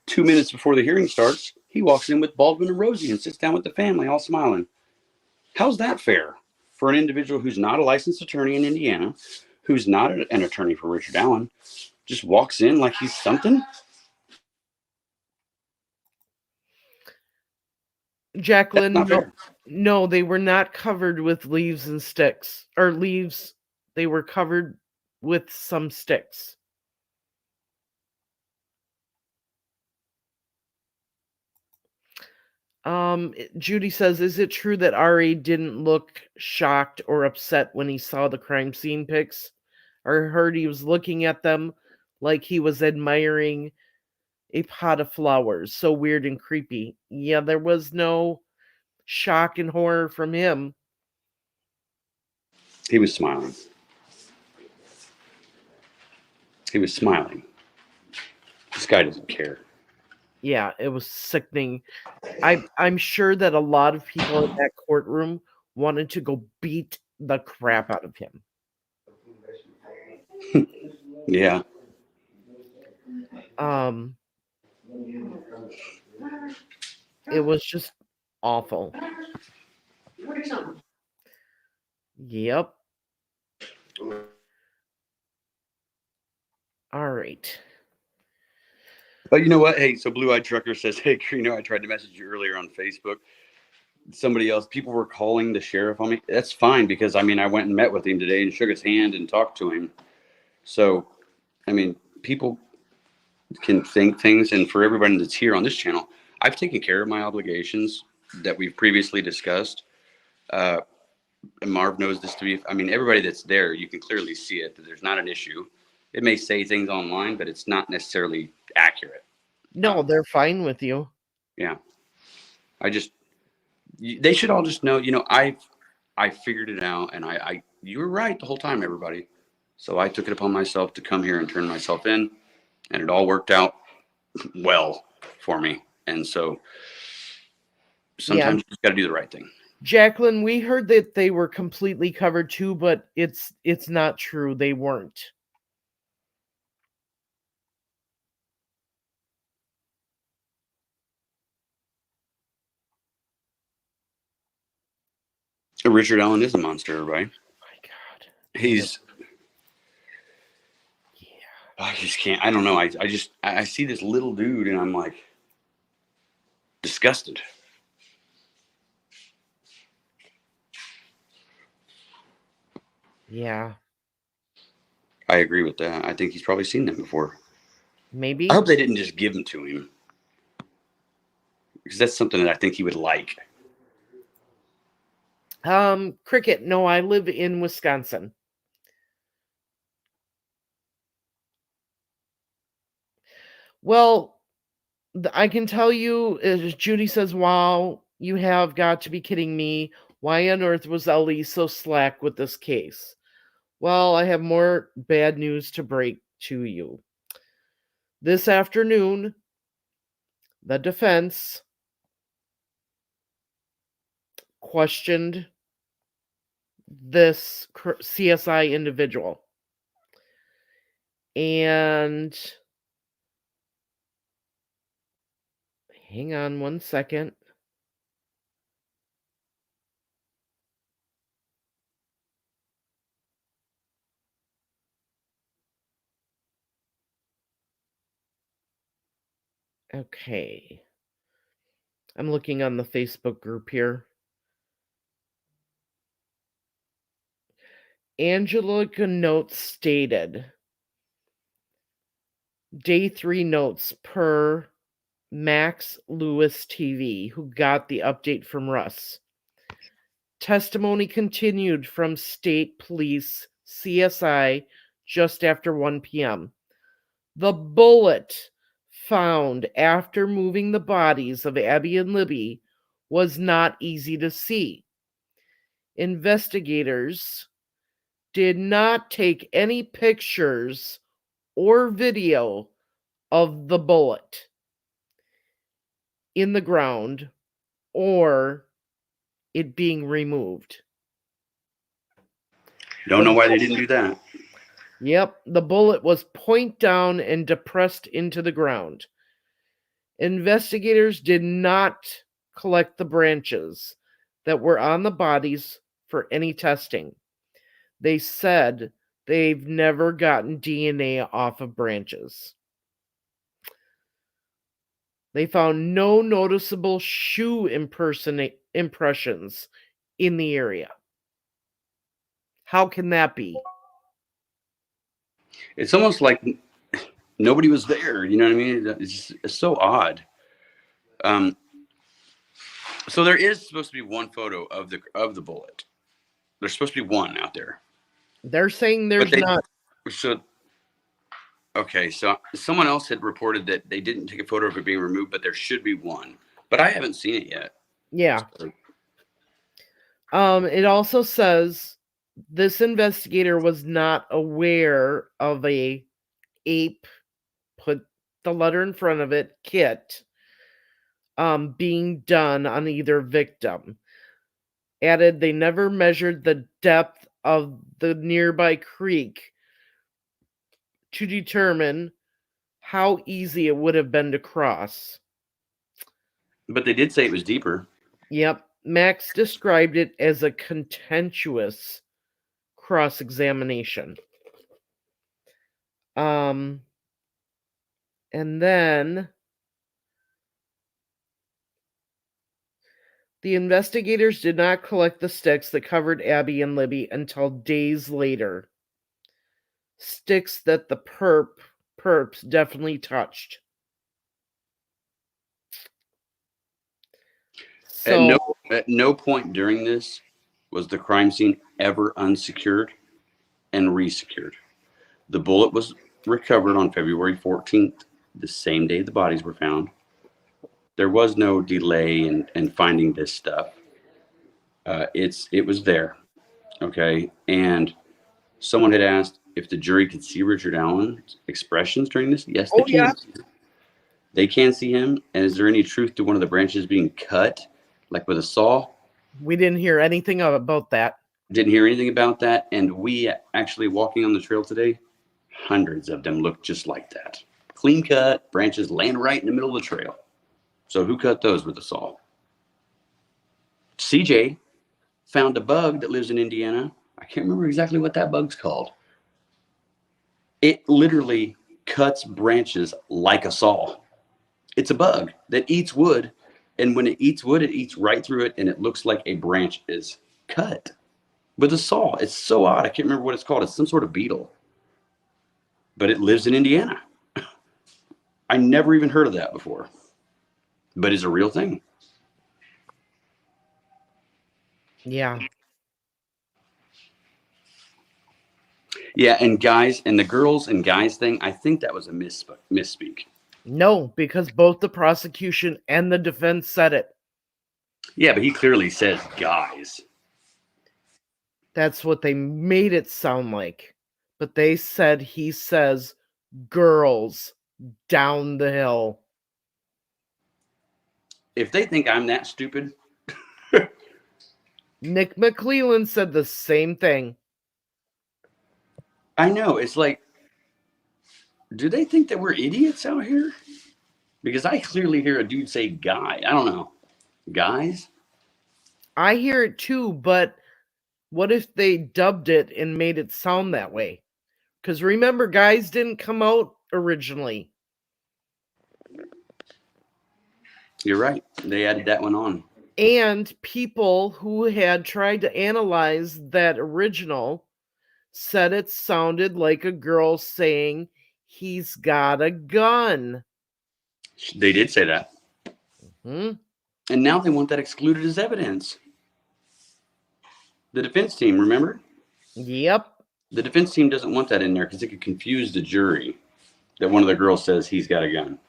Speaker 2: 2 minutes before the hearing starts, he walks in with Baldwin and Rosie and sits down with the family, all smiling. How's that fair for an individual who's not a licensed attorney in Indiana, who's not an attorney for Richard Allen, just walks in like he's something?
Speaker 1: Jacqueline, no, they were not covered with leaves and sticks. Or leaves, they were covered with some sticks. Judy says, is it true that Ari didn't look shocked or upset when he saw the crime scene pics? I heard he was looking at them like he was admiring a pot of flowers. So weird and creepy. Yeah, there was no shock and horror from him.
Speaker 2: He was smiling. He was smiling. This guy doesn't care.
Speaker 1: Yeah, it was sickening. I'm sure that a lot of people in that courtroom wanted to go beat the crap out of him.
Speaker 2: Yeah.
Speaker 1: It was just awful. Yep. All right.
Speaker 2: But you know what? Hey, so Blue Eyed Trucker says, hey, Greeno, I tried to message you earlier on Facebook. Somebody else, people were calling the sheriff on me. That's fine because, I went and met with him today and shook his hand and talked to him. So, people can think things. And for everybody that's here on this channel, I've taken care of my obligations that we've previously discussed. And Marv knows this to be, everybody that's there, you can clearly see it, that there's not an issue. It may say things online, but it's not necessarily accurate.
Speaker 1: No, they're fine with you.
Speaker 2: Yeah. They should all just know, I figured it out, and you were right the whole time, everybody. So I took it upon myself to come here and turn myself in, and it all worked out well for me. And so sometimes you just got to do the right thing.
Speaker 1: Jacqueline, we heard that they were completely covered too, but it's not true. They weren't.
Speaker 2: Richard Allen is a monster, everybody.
Speaker 1: My God.
Speaker 2: He's...
Speaker 1: Yeah.
Speaker 2: I just can't. I don't know. I see this little dude and I'm like disgusted.
Speaker 1: Yeah.
Speaker 2: I agree with that. I think he's probably seen them before.
Speaker 1: Maybe.
Speaker 2: I hope they didn't just give them to him, because that's something that I think he would like.
Speaker 1: Cricket, no, I live in Wisconsin. Well, I can tell you, as Judy says, wow, you have got to be kidding me. Why on earth was Ellie so slack with this case? Well, I have more bad news to break to you. This afternoon, the defense questioned this CSI individual. And hang on one second. Okay. I'm looking on the Facebook group here. Angelica Notes stated, day 3 notes per Max Lewis TV, who got the update from Russ. Testimony continued from State Police CSI just after 1 p.m. The bullet found after moving the bodies of Abby and Libby was not easy to see. Investigators did not take any pictures or video of the bullet in the ground or it being removed.
Speaker 2: Don't know why they didn't do that.
Speaker 1: Yep, the bullet was point down and depressed into the ground. Investigators did not collect the branches that were on the bodies for any testing. They said they've never gotten DNA off of branches. They found no noticeable shoe impressions in the area. How can that be?
Speaker 2: It's almost like nobody was there. You know what I mean? It's so odd. So there is supposed to be one photo of the bullet. There's supposed to be one out there.
Speaker 1: They're saying there's not.
Speaker 2: So, okay, so someone else had reported that they didn't take a photo of it being removed, but there should be one. But I haven't seen it yet.
Speaker 1: Yeah. It also says this investigator was not aware of a ape, put the letter in front of it, kit, being done on either victim. Added, they never measured the depth of the nearby creek to determine how easy it would have been to cross.
Speaker 2: But they did say it was deeper.
Speaker 1: Yep. Max described it as a contentious cross-examination. And then the investigators did not collect the sticks that covered Abby and Libby until days later. Sticks that the perps definitely touched. So,
Speaker 2: At no point during this was the crime scene ever unsecured and resecured. The bullet was recovered on February 14th, the same day the bodies were found. There was no delay in finding this stuff. It was there, okay? And someone had asked if the jury could see Richard Allen's expressions during this. Yes, they can.
Speaker 1: yeah.
Speaker 2: They can see him. And is there any truth to one of the branches being cut, like with a saw?
Speaker 1: We didn't hear anything about that.
Speaker 2: Didn't hear anything about that. And we actually walking on the trail today, hundreds of them look just like that. Clean cut, branches laying right in the middle of the trail. So who cut those with a saw? CJ found a bug that lives in Indiana. I can't remember exactly what that bug's called. It literally cuts branches like a saw. It's a bug that eats wood. And when it eats wood, it eats right through it. And it looks like a branch is cut with a saw. It's so odd. I can't remember what it's called. It's some sort of beetle. But it lives in Indiana. I never even heard of that before. But it's a real thing.
Speaker 1: Yeah.
Speaker 2: Yeah, and guys, and the girls and guys thing, I think that was a misspeak.
Speaker 1: No, because both the prosecution and the defense said it.
Speaker 2: Yeah, but he clearly says guys.
Speaker 1: That's what they made it sound like. But they said he says girls down the hill.
Speaker 2: If they think I'm that stupid.
Speaker 1: Nick McClellan said the same thing.
Speaker 2: I know. It's like, do they think that we're idiots out here? Because I clearly hear a dude say guy. I don't know. Guys?
Speaker 1: I hear it too, but what if they dubbed it and made it sound that way? Because remember, guys didn't come out originally.
Speaker 2: You're right. They added that one on.
Speaker 1: And people who had tried to analyze that original said it sounded like a girl saying, he's got a gun.
Speaker 2: They did say that.
Speaker 1: Mm-hmm.
Speaker 2: And now they want that excluded as evidence. The defense team, remember?
Speaker 1: Yep.
Speaker 2: The defense team doesn't want that in there because it could confuse the jury that one of the girls says he's got a gun.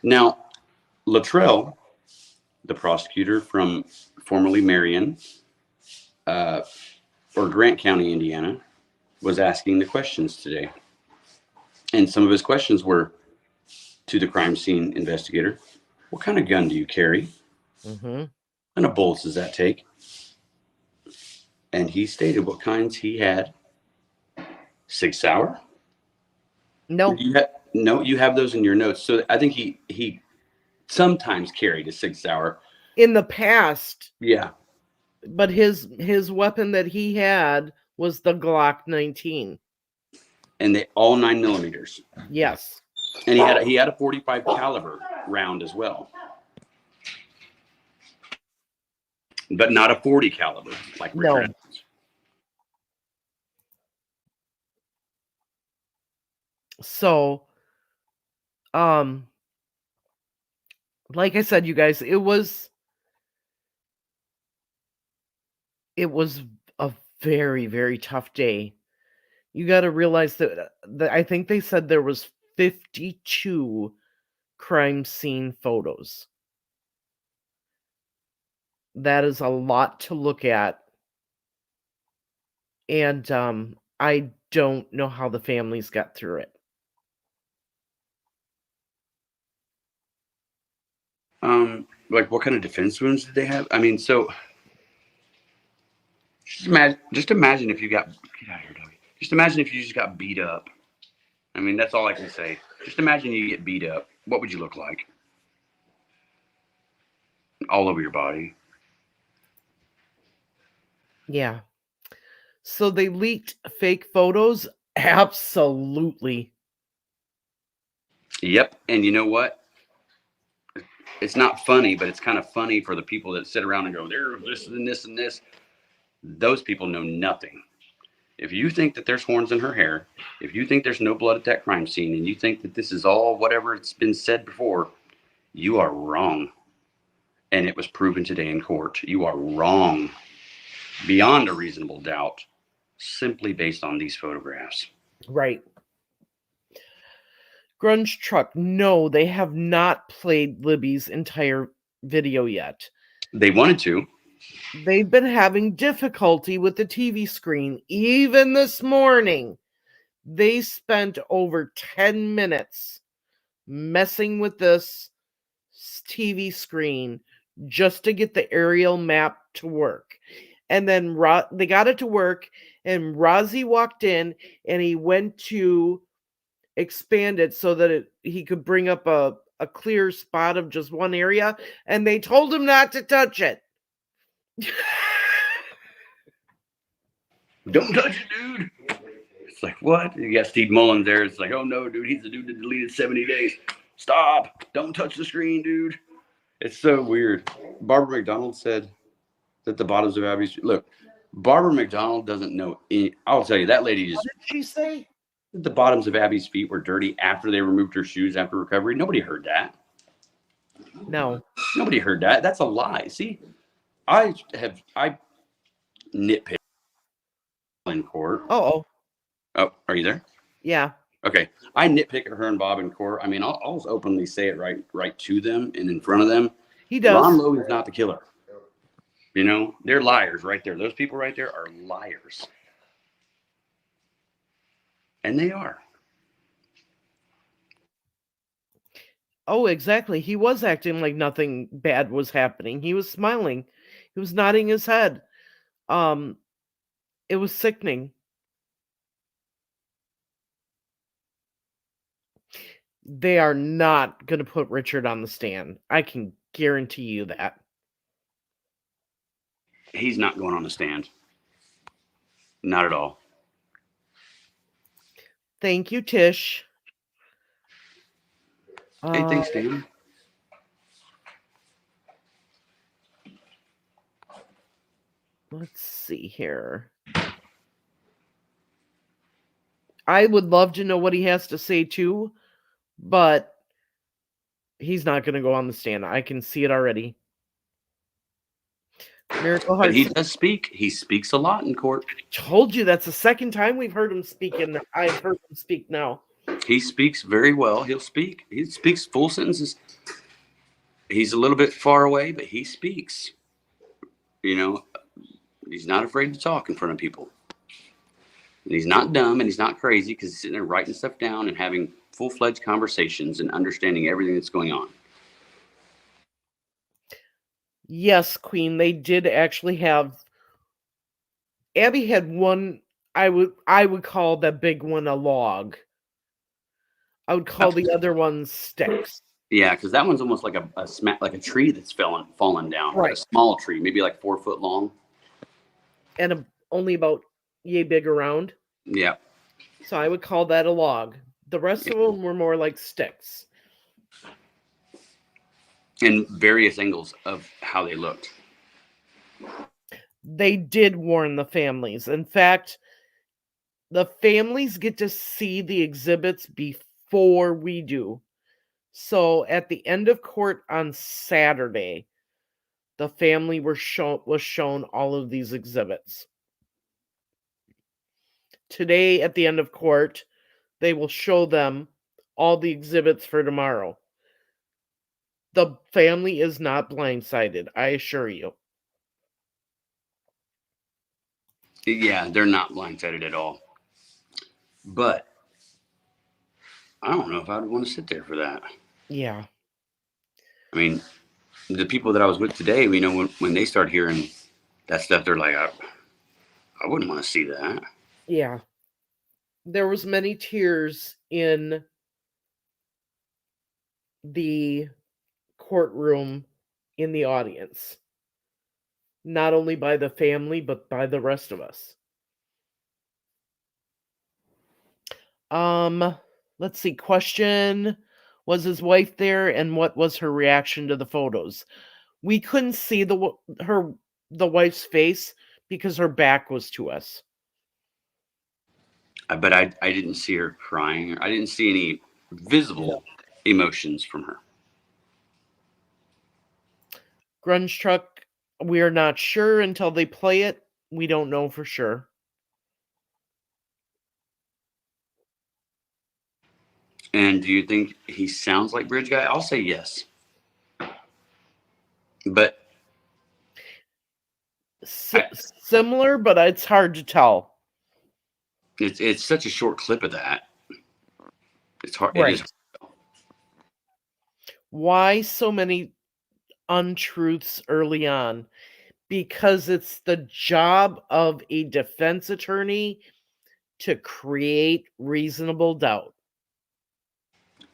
Speaker 2: Now, Luttrell, the prosecutor from formerly Marion, or Grant County, Indiana, was asking the questions today. And some of his questions were to the crime scene investigator. What kind of gun do you carry?
Speaker 1: Mm-hmm.
Speaker 2: What kind of bullets does that take? And he stated what kinds he had. Sig Sauer?
Speaker 1: No.
Speaker 2: You have those in your notes. So I think he sometimes carried a Sig Sauer.
Speaker 1: In the past.
Speaker 2: Yeah.
Speaker 1: But his weapon that he had was the Glock 19.
Speaker 2: And they all 9mm.
Speaker 1: Yes.
Speaker 2: And he had a 45 caliber round as well. But not a 40 caliber like Richard
Speaker 1: No.
Speaker 2: Evans.
Speaker 1: So, like I said, you guys, it was a very, very tough day. You got to realize that I think they said there was 52 crime scene photos. That is a lot to look at. And I don't know how the families got through it.
Speaker 2: Like what kind of defense wounds did they have? I mean, so just imagine if you got, get out of here, doggy. Just imagine if you just got beat up. I mean, that's all I can say. Just imagine you get beat up. What would you look like? all over your body.
Speaker 1: Yeah. So they leaked fake photos? Absolutely.
Speaker 2: Yep. And you know what? It's not funny, but it's kind of funny for the people that sit around and go, there's this and this and this. Those people know nothing. If you think that there's horns in her hair, if you think there's no blood at that crime scene, and you think that this is all whatever it's been said before, you are wrong. And it was proven today in court. You are wrong beyond a reasonable doubt, simply based on these photographs.
Speaker 1: Right. Grunge Truck, no, they have not played Libby's entire video yet.
Speaker 2: They wanted to.
Speaker 1: They've been having difficulty with the TV screen. Even this morning, they spent over 10 minutes messing with this TV screen just to get the aerial map to work. And then they got it to work, and Rozzy walked in, and he went to expand it so that he could bring up a clear spot of just one area, and they told him not to touch it.
Speaker 2: Don't touch it, dude. It's like, what? You got Steve Mullins there. It's like, oh no, dude, he's the dude that deleted 70 days. Stop. Don't touch the screen, dude. It's so weird. Barbara McDonald said that the bottoms of Abby's... Look, Barbara McDonald doesn't know any... I'll tell you, that lady just...
Speaker 1: What did she say?
Speaker 2: The bottoms of Abby's feet were dirty after they removed her shoes after recovery. Nobody heard that.
Speaker 1: No.
Speaker 2: Nobody heard that. That's a lie. See, I nitpick in court.
Speaker 1: Oh,
Speaker 2: are you there?
Speaker 1: yeah.
Speaker 2: Okay. I nitpick at her and Bob in court. I mean, I'll openly say it right to them and in front of them.
Speaker 1: He does.
Speaker 2: Ron Logan's not the killer. You know, they're liars right there. Those people right there are liars. And they are.
Speaker 1: Oh, exactly. He was acting like nothing bad was happening. He was smiling. He was nodding his head. It was sickening. They are not going to put Richard on the stand. I can guarantee you that.
Speaker 2: He's not going on the stand. Not at all.
Speaker 1: Thank you, Tish.
Speaker 2: Hey, thanks, Dan.
Speaker 1: Let's see here. I would love to know what he has to say too, but he's not going to go on the stand. I can see it already. Miracle Heart.
Speaker 2: But he does speak. He speaks a lot in court.
Speaker 1: I told you that's the second time we've heard him speak, and I've heard him speak now.
Speaker 2: He speaks very well. He'll speak. He speaks full sentences. He's a little bit far away, but he speaks. You know, he's not afraid to talk in front of people. And he's not dumb and he's not crazy because he's sitting there writing stuff down and having full-fledged conversations and understanding everything that's going on.
Speaker 1: Yes, Queen, they did actually have... Abby had one, I would call the big one a log. I would call the other one sticks.
Speaker 2: Yeah, because that one's almost like a tree that's fallen down.
Speaker 1: Right.
Speaker 2: Like a small tree, maybe like 4 foot long.
Speaker 1: And only about yay big around.
Speaker 2: Yeah.
Speaker 1: So I would call that a log. The rest of them were more like sticks.
Speaker 2: And various angles of how they looked.
Speaker 1: They did warn the families. In fact, the families get to see the exhibits before we do. So at the end of court on Saturday, the family was shown all of these exhibits. Today, at the end of court, they will show them all the exhibits for tomorrow. The family is not blindsided, I assure you.
Speaker 2: Yeah, they're not blindsided at all. But I don't know if I would want to sit there for that.
Speaker 1: Yeah.
Speaker 2: I mean, the people that I was with today, you know, when they start hearing that stuff, they're like, I wouldn't want to see that.
Speaker 1: Yeah. There was many tears in the courtroom in the audience, not only by the family, but by the rest of us. Let's see. Question: was his wife there, and what was her reaction to the photos? We couldn't see the wife's face because her back was to us.
Speaker 2: But I didn't see her crying. I didn't see any visible emotions from her.
Speaker 1: Grunge Truck, we are not sure until they play it. We don't know for sure.
Speaker 2: And do you think he sounds like Bridge Guy? I'll say yes. But
Speaker 1: Similar, but it's hard to tell.
Speaker 2: It's such a short clip of that. It's hard.
Speaker 1: Right.
Speaker 2: It is.
Speaker 1: Why so many untruths early on? Because it's the job of a defense attorney to create reasonable doubt.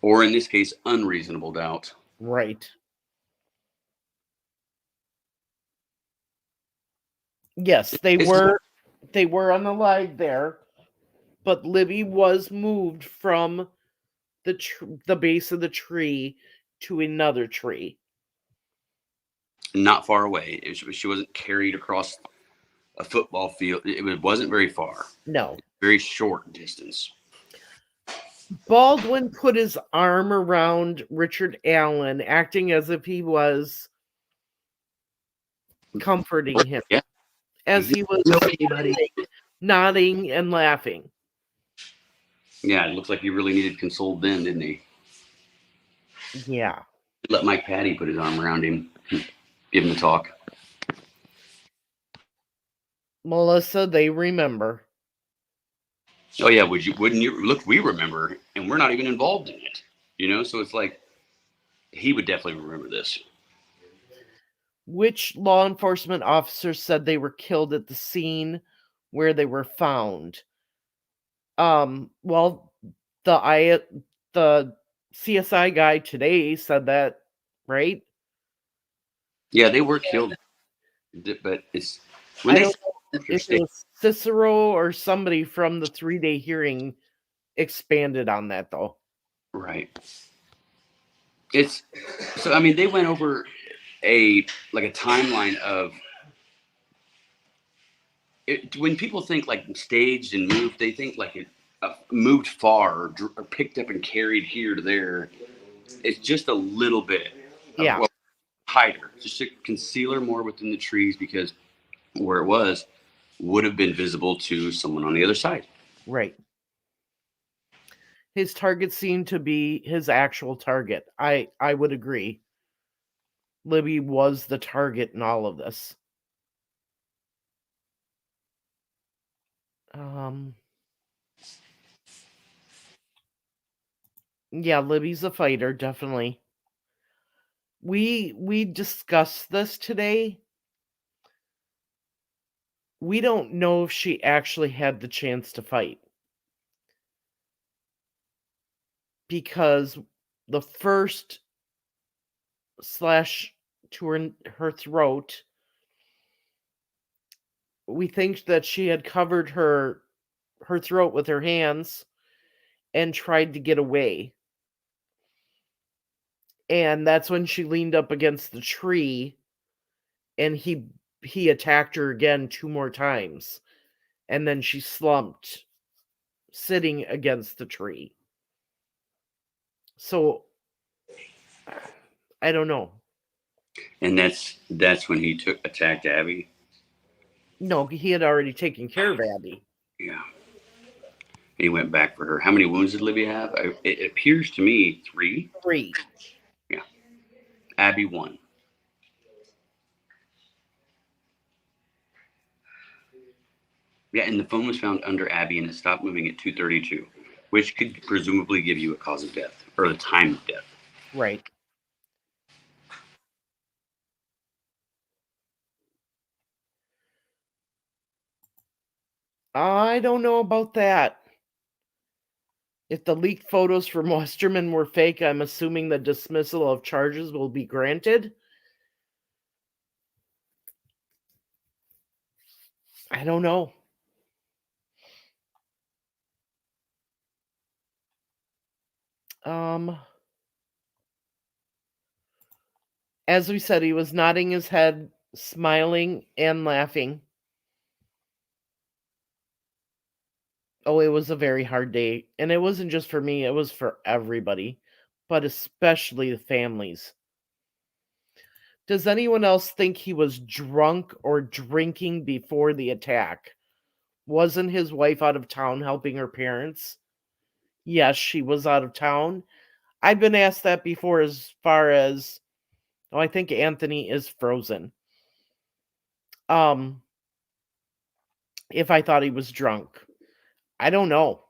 Speaker 2: Or in this case, unreasonable doubt.
Speaker 1: Right. Yes, they were on the live there, but Libby was moved from the base of the tree to another tree.
Speaker 2: Not far away. She wasn't carried across a football field. It wasn't very far.
Speaker 1: No.
Speaker 2: Very short distance.
Speaker 1: Baldwin put his arm around Richard Allen, acting as if he was comforting him.
Speaker 2: Yeah.
Speaker 1: As he was nodding and laughing.
Speaker 2: Yeah, it looks like he really needed consoled then, didn't he?
Speaker 1: Yeah.
Speaker 2: Let Mike Patty put his arm around him, give him a talk.
Speaker 1: Melissa, they remember.
Speaker 2: Oh yeah, wouldn't you? Look, we remember, and we're not even involved in it. You know, so it's like he would definitely remember this.
Speaker 1: Which law enforcement officer said they were killed at the scene where they were found? Well, the CSI guy today said that, right?
Speaker 2: Yeah, they were killed, but it's
Speaker 1: when I don't know if it was Cicero or somebody from the 3-day hearing expanded on that, though.
Speaker 2: Right. It's so. I mean, they went over a timeline of it. When people think like staged and moved, they think like it moved far or picked up and carried here to there. It's just a little bit.
Speaker 1: Yeah.
Speaker 2: Hider, just a concealer more within the trees, because where it was would have been visible to someone on the other side.
Speaker 1: Right. His target seemed to be his actual target. I would agree. Libby was the target in all of this. Yeah, Libby's a fighter, definitely. We discussed this today. We don't know if she actually had the chance to fight. Because the first slash to her throat, we think that she had covered her throat with her hands and tried to get away. And that's when she leaned up against the tree, and he attacked her again 2 more times. And then she slumped, sitting against the tree. So, I don't know.
Speaker 2: And that's when he attacked Abby?
Speaker 1: No, he had already taken care of Abby.
Speaker 2: Yeah. He went back for her. How many wounds did Libby have? It appears to me 3.
Speaker 1: 3.
Speaker 2: Yeah. Abby 1. Yeah, and the phone was found under Abby, and it stopped moving at 2:32, which could presumably give you a cause of death, or the time of death.
Speaker 1: Right. I don't know about that. If the leaked photos from Westerman were fake, I'm assuming the dismissal of charges will be granted. I don't know. As we said, he was nodding his head, smiling and laughing. Oh, it was a very hard day. And it wasn't just for me, it was for everybody, but especially the families. Does anyone else think he was drunk or drinking before the attack? Wasn't his wife out of town helping her parents? Yes, she was out of town. I've been asked that before as far as, oh, I think Anthony is frozen. If I thought he was drunk. I don't know.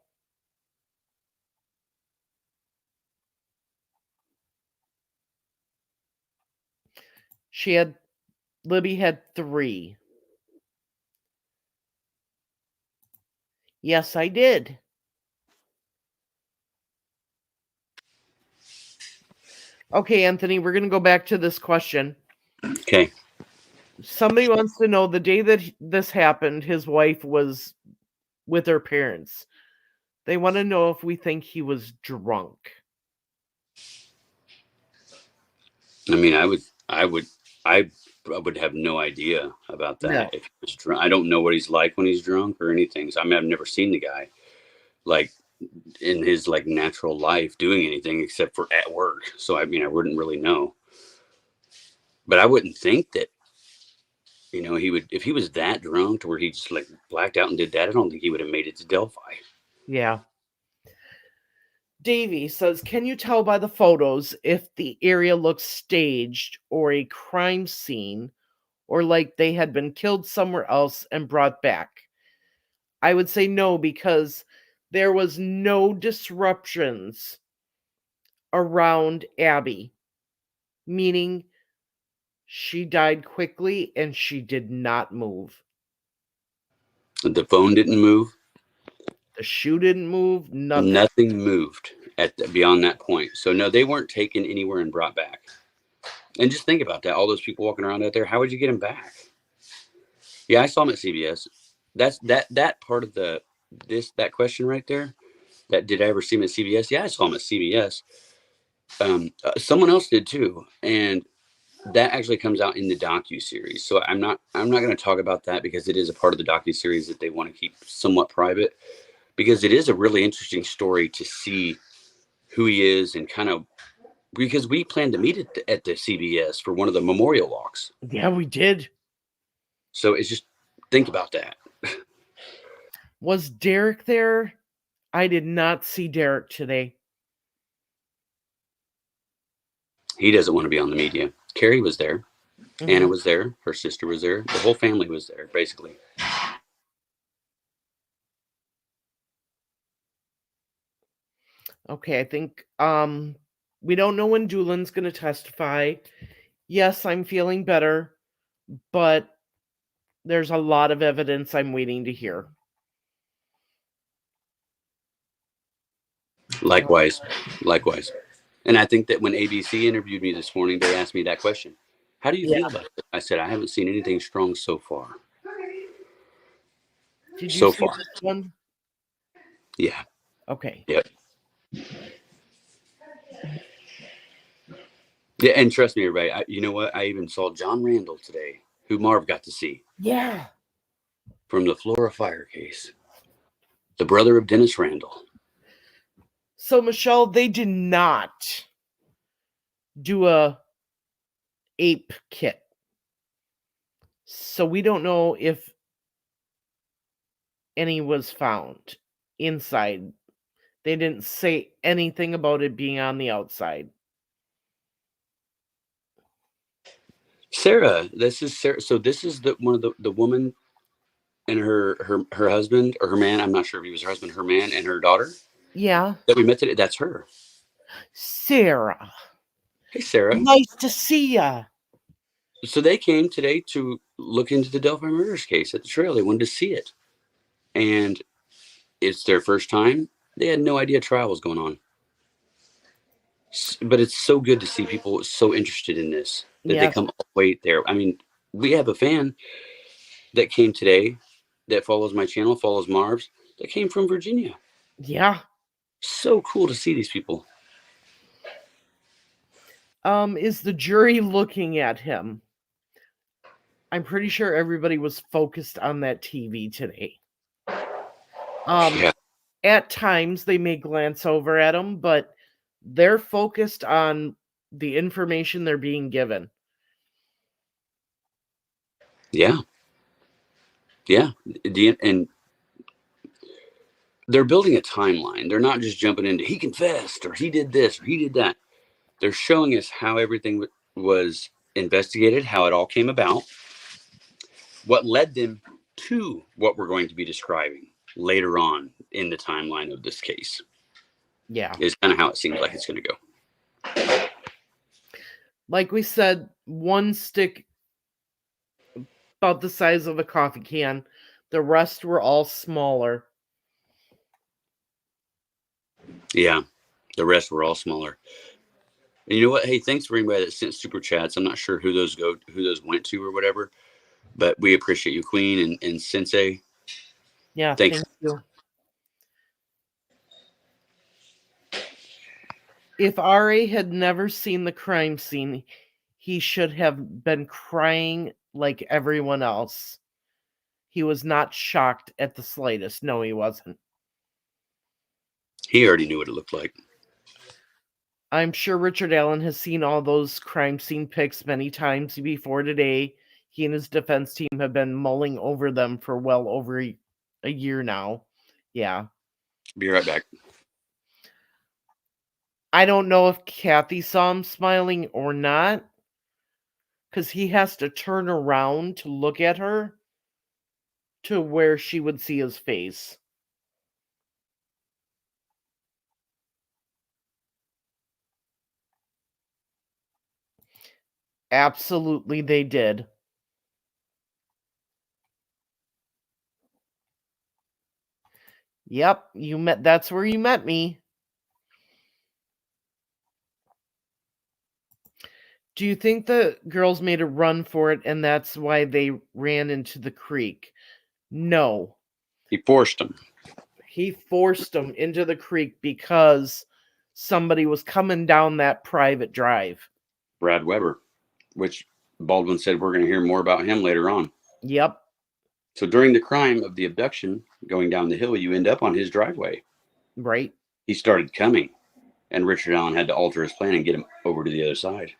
Speaker 1: Libby had 3. Yes, I did. Okay, Anthony, we're going to go back to this question.
Speaker 2: Okay.
Speaker 1: Somebody wants to know the day that this happened, his wife was with her parents. They want to know if we think he was drunk.
Speaker 2: I mean, I would have no idea about that.
Speaker 1: No.
Speaker 2: If he was drunk. I don't know what he's like when he's drunk or anything. So I mean, I've never seen the guy like in his like natural life doing anything except for at work. So I mean, I wouldn't really know. But I wouldn't think that, he would, if he was that drunk to where he just like blacked out and did that. I don't think he would have made it to Delphi.
Speaker 1: Yeah. Davey says, can you tell by the photos if the area looks staged or a crime scene or like they had been killed somewhere else and brought back? I would say no, because there was no disruptions around Abby, meaning she died quickly and she did not move.
Speaker 2: The phone didn't move.
Speaker 1: The shoe didn't move. Nothing.
Speaker 2: Nothing moved beyond that point. So no, they weren't taken anywhere and brought back. And just think about that. All those people walking around out there, how would you get them back? Yeah, I saw him at CBS. That's that part of that question right there. That did I ever see him at CBS? Yeah, I saw him at CBS. Someone else did too, and that actually comes out in the docu-series. So I'm not going to talk about that because it is a part of the docu-series that they want to keep somewhat private, because it is a really interesting story to see who he is and kind of, because we planned to meet at the CBS for one of the memorial walks.
Speaker 1: Yeah, we did.
Speaker 2: So it's just, think about that.
Speaker 1: Was Derek there? I did not see Derek today.
Speaker 2: He doesn't want to be on the media. Carrie was there. Mm-hmm. Anna was there. Her sister was there. The whole family was there, basically.
Speaker 1: Okay, I think we don't know when Doolin's going to testify. Yes, I'm feeling better, but there's a lot of evidence I'm waiting to hear.
Speaker 2: Likewise. And I think that when ABC interviewed me this morning, they asked me that question. How do you feel about it? I said, I haven't seen anything strong so far.
Speaker 1: Did you see this one?
Speaker 2: Yeah.
Speaker 1: Okay.
Speaker 2: Yep. Yeah, and trust me, everybody, you know what? I even saw John Randall today, who Marv got to see.
Speaker 1: Yeah.
Speaker 2: From the Flora fire case. The brother of Dennis Randall.
Speaker 1: So, Michelle, they did not do a ape kit. So we don't know if any was found inside. They didn't say anything about it being on the outside.
Speaker 2: Sarah, this is Sarah. So this is one of the woman and her husband or her man. I'm not sure if he was her husband, her man, and her daughter.
Speaker 1: Yeah.
Speaker 2: That we met today. That's her.
Speaker 1: Sarah.
Speaker 2: Hey, Sarah.
Speaker 1: Nice to see ya.
Speaker 2: So they came today to look into the Delphi Murders case at the trail. They wanted to see it. And it's their first time. They had no idea trial was going on. But it's so good to see people so interested in this that they come all the way there. I mean, we have a fan that came today that follows my channel, follows Marv's, that came from Virginia.
Speaker 1: Yeah.
Speaker 2: So cool to see these people.
Speaker 1: Is the jury looking at him? I'm pretty sure everybody was focused on that TV today.
Speaker 2: Yeah.
Speaker 1: At times they may glance over at him, but they're focused on the information they're being given.
Speaker 2: Yeah. Yeah. And they're building a timeline. They're not just jumping into he confessed or he did this or he did that. They're showing us how everything was investigated, how it all came about, what led them to what we're going to be describing later on in the timeline of this case.
Speaker 1: Yeah.
Speaker 2: Is kind of how it seems like it's going to go.
Speaker 1: Like we said, one stick about the size of a coffee can. The rest were all smaller.
Speaker 2: Yeah, the rest were all smaller. And you know what? Hey, thanks for anybody that sent super chats. I'm not sure who those went to or whatever, but we appreciate you, Queen and Sensei.
Speaker 1: Yeah,
Speaker 2: thanks.
Speaker 1: Thank you. If RA had never seen the crime scene, he should have been crying like everyone else. He was not shocked at the slightest. No, he wasn't.
Speaker 2: He already knew what it looked like.
Speaker 1: I'm sure Richard Allen has seen all those crime scene pics many times before today. He and his defense team have been mulling over them for well over a year now. Yeah.
Speaker 2: Be right back.
Speaker 1: I don't know if Kathy saw him smiling or not, because he has to turn around to look at her to where she would see his face. Absolutely, they did. Yep, that's where you met me. Do you think the girls made a run for it and that's why they ran into the creek? No.
Speaker 2: He forced them.
Speaker 1: He forced them into the creek because somebody was coming down that private drive.
Speaker 2: Brad Weber, which Baldwin said we're going to hear more about him later on.
Speaker 1: Yep.
Speaker 2: So during the crime of the abduction, going down the hill, you end up on his driveway.
Speaker 1: Right.
Speaker 2: He started coming, and Richard Allen had to alter his plan and get him over to the other side.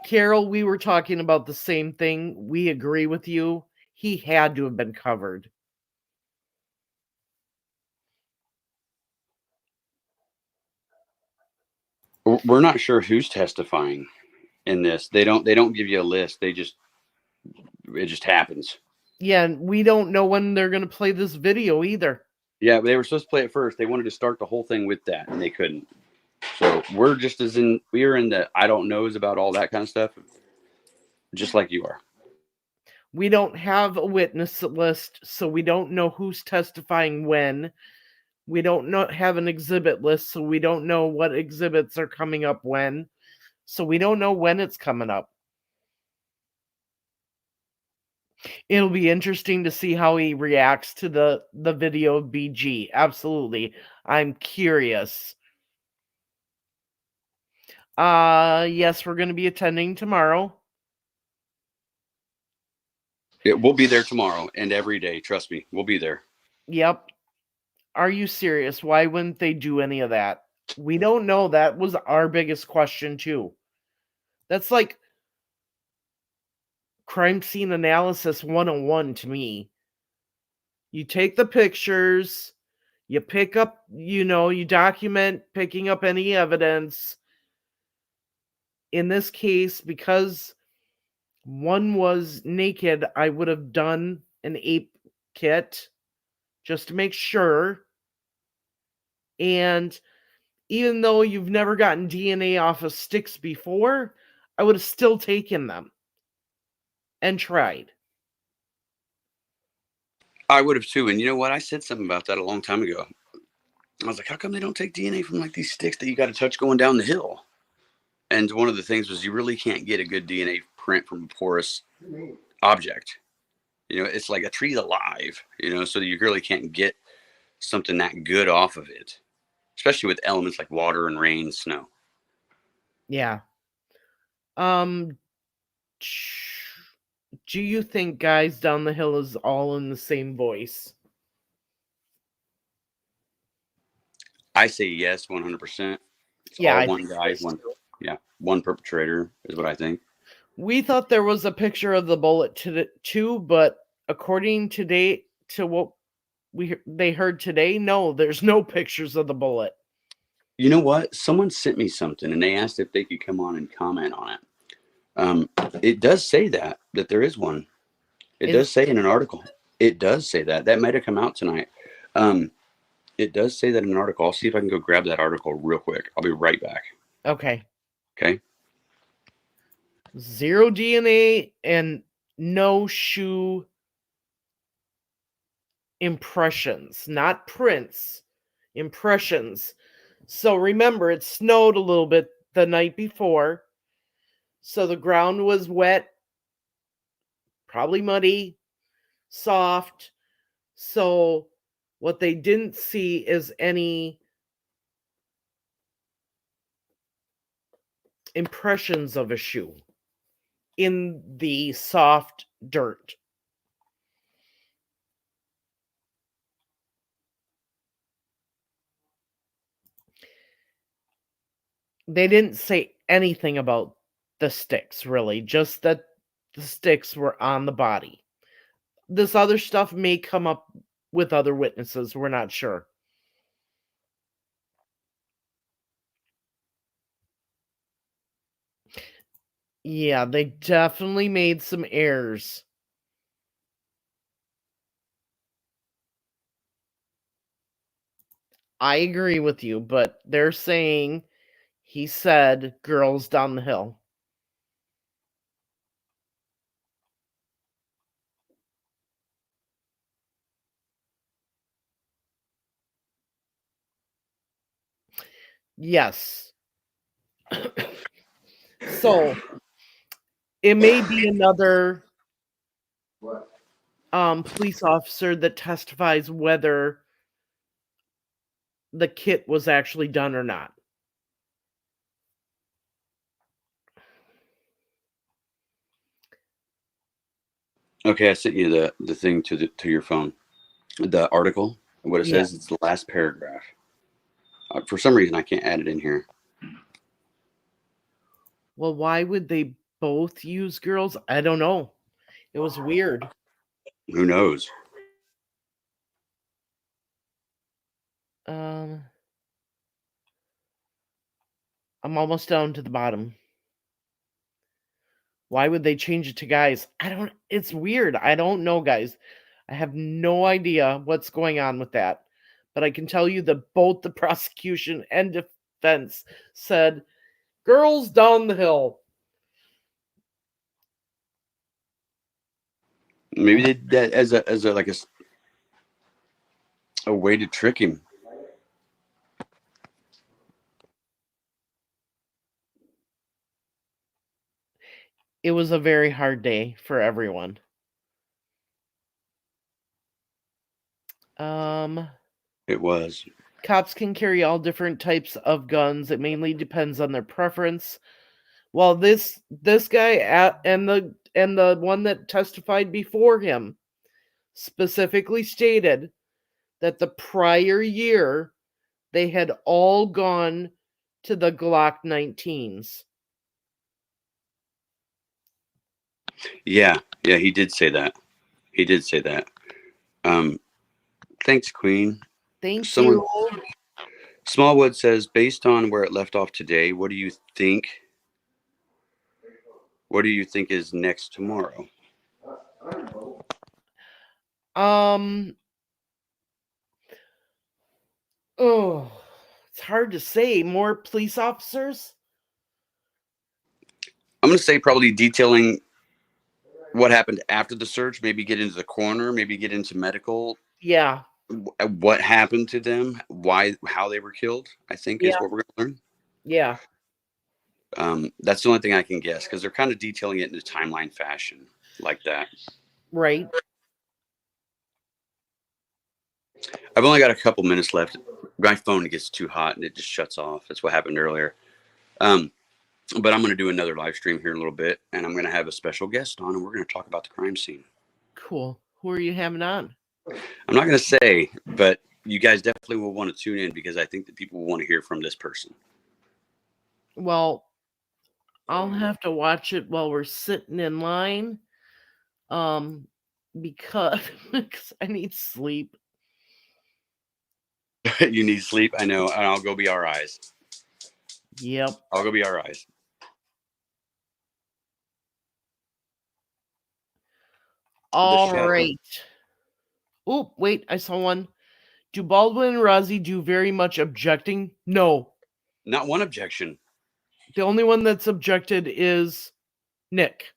Speaker 1: Carol, we were talking about the same thing. We agree with you. He had to have been covered.
Speaker 2: We're not sure who's testifying in this. They don't give you a list. It just happens.
Speaker 1: Yeah, and we don't know when they're going to play this video either.
Speaker 2: Yeah, they were supposed to play it first. They wanted to start the whole thing with that, and they couldn't. So we are in the I don't knows about all that kind of stuff, just like you are.
Speaker 1: We don't have a witness list, so we don't know who's testifying when. We don't have an exhibit list, so we don't know what exhibits are coming up when. So we don't know when it's coming up. It'll be interesting to see how he reacts to the video of BG. Absolutely. I'm curious. Yes, we're going to be attending tomorrow.
Speaker 2: We'll be there tomorrow and every day. Trust me, we'll be there.
Speaker 1: Yep. Are you serious? Why wouldn't they do any of that? We don't know. That was our biggest question, too. That's like crime scene analysis 101 to me. You take the pictures, you pick up, you document picking up any evidence. In this case, because one was naked, I would have done an ape kit just to make sure. And even though you've never gotten DNA off of sticks before, I would have still taken them and tried.
Speaker 2: I would have too. And you know what? I said something about that a long time ago. I was like, how come they don't take DNA from like these sticks that you got to touch going down the hill? And one of the things was you really can't get a good DNA print from a porous object. You know, it's like a tree's alive, you know, so you really can't get something that good off of it, especially with elements like water and rain, snow.
Speaker 1: Yeah. Do you think Guys Down the Hill is all in the same voice?
Speaker 2: I say yes, 100%. It's
Speaker 1: Yeah,
Speaker 2: all
Speaker 1: I
Speaker 2: one
Speaker 1: think
Speaker 2: guy,
Speaker 1: so too.
Speaker 2: one perpetrator is what I think.
Speaker 1: We thought there was a picture of the bullet too, but according to what they heard today, no, there's no pictures of the bullet.
Speaker 2: You know what? Someone sent me something and they asked if they could come on and comment on it. It does say that there is one. It does say in an article. It does say that might have come out tonight. It does say that in an article. I'll see if I can go grab that article real quick. I'll be right back.
Speaker 1: Okay.
Speaker 2: Okay.
Speaker 1: 0 DNA and no shoe impressions, not prints, impressions. So remember, it snowed a little bit the night before. So the ground was wet, probably muddy, soft. So what they didn't see is any impressions of a shoe in the soft dirt. They didn't say anything about the sticks, really, just that the sticks were on the body. This other stuff may come up with other witnesses. We're not sure. Yeah, they definitely made some errors. I agree with you, but they're saying he said girls down the hill. Yes. So it may be another police officer that testifies whether the kit was actually done or not.
Speaker 2: Okay, I sent you the thing to your phone. The article, what it says, it's the last paragraph. For some reason, I can't add it in here.
Speaker 1: Well, why would they both use girls? I don't know. It was weird.
Speaker 2: Who knows?
Speaker 1: I'm almost down to the bottom. Why would they change it to guys? It's weird. I don't know, guys. I have no idea what's going on with that. But I can tell you that both the prosecution and defense said girls down the hill.
Speaker 2: Maybe they did that as a like a way to trick him.
Speaker 1: It was a very hard day for everyone.
Speaker 2: It was.
Speaker 1: Cops can carry all different types of guns. It mainly depends on their preference. Well, this guy and the one that testified before him specifically stated that the prior year they had all gone to the Glock 19s.
Speaker 2: Yeah, he did say that. He did say that. Thanks, Queen.
Speaker 1: Thank you.
Speaker 2: Smallwood says, based on where it left off today, what do you think? What do you think is next tomorrow?
Speaker 1: Oh, it's hard to say. More police officers?
Speaker 2: I'm going to say probably detailing what happened after the search, maybe get into the coroner, maybe get into medical.
Speaker 1: Yeah.
Speaker 2: What happened to them, how they were killed, I think is what we're going to learn.
Speaker 1: Yeah.
Speaker 2: That's the only thing I can guess because they're kind of detailing it in a timeline fashion like that.
Speaker 1: Right.
Speaker 2: I've only got a couple minutes left. My phone gets too hot and it just shuts off. That's what happened earlier. But I'm going to do another live stream here in a little bit, and I'm going to have a special guest on, and we're going to talk about the crime scene.
Speaker 1: Cool. Who are you having on?
Speaker 2: I'm not going to say, but you guys definitely will want to tune in because I think that people will want to hear from this person.
Speaker 1: Well, I'll have to watch it while we're sitting in line. Because I need sleep.
Speaker 2: You need sleep, I know, and I'll go be our eyes.
Speaker 1: Yep.
Speaker 2: I'll go be our eyes.
Speaker 1: All right. Oh, wait, I saw one. Do Baldwin and Rozzi do very much objecting? No.
Speaker 2: Not one objection.
Speaker 1: The only one that's objected is Nick.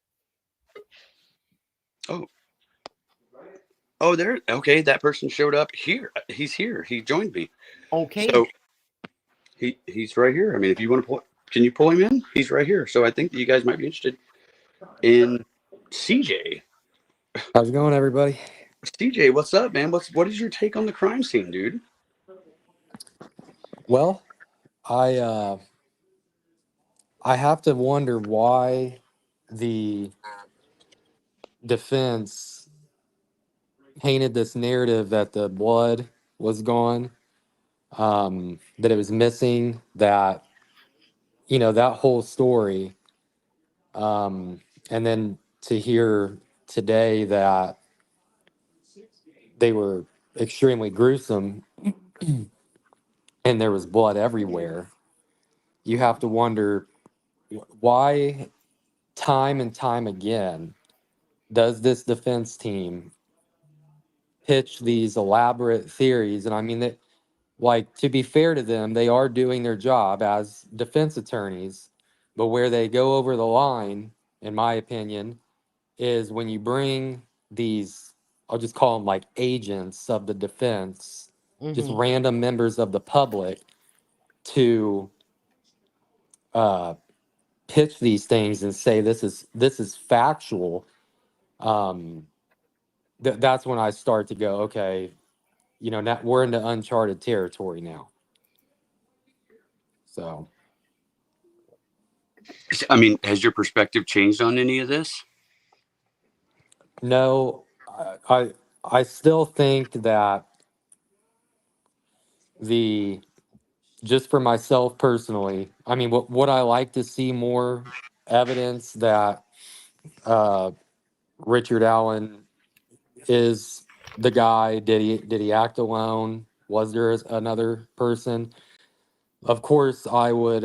Speaker 2: Oh, there. Okay, that person showed up here. He's here. He joined me.
Speaker 1: Okay.
Speaker 2: So he's right here. I mean, if you want to pull, can you pull him in? He's right here. So I think that you guys might be interested in CJ.
Speaker 3: How's it going, everybody?
Speaker 2: CJ, what's up, man? What is your take on the crime scene, dude?
Speaker 3: Well, I have to wonder why the defense painted this narrative that the blood was gone, that it was missing, that that whole story, and then to hear today that they were extremely gruesome and there was blood everywhere. You have to wonder why, time and time again, does this defense team pitch these elaborate theories? And I mean that, like, to be fair to them, they are doing their job as defense attorneys, but where they go over the line, in my opinion, is when you bring these, I'll just call them like agents of the defense, just random members of the public, to pitch these things and say this is factual. That's when I start to go, okay, now we're into uncharted territory now. So,
Speaker 2: I mean, has your perspective changed on any of this?
Speaker 3: no, I still think that just for myself personally, I mean, what I like to see more evidence that Richard Allen is the guy. Did he act alone? Was there another person? Of course, I would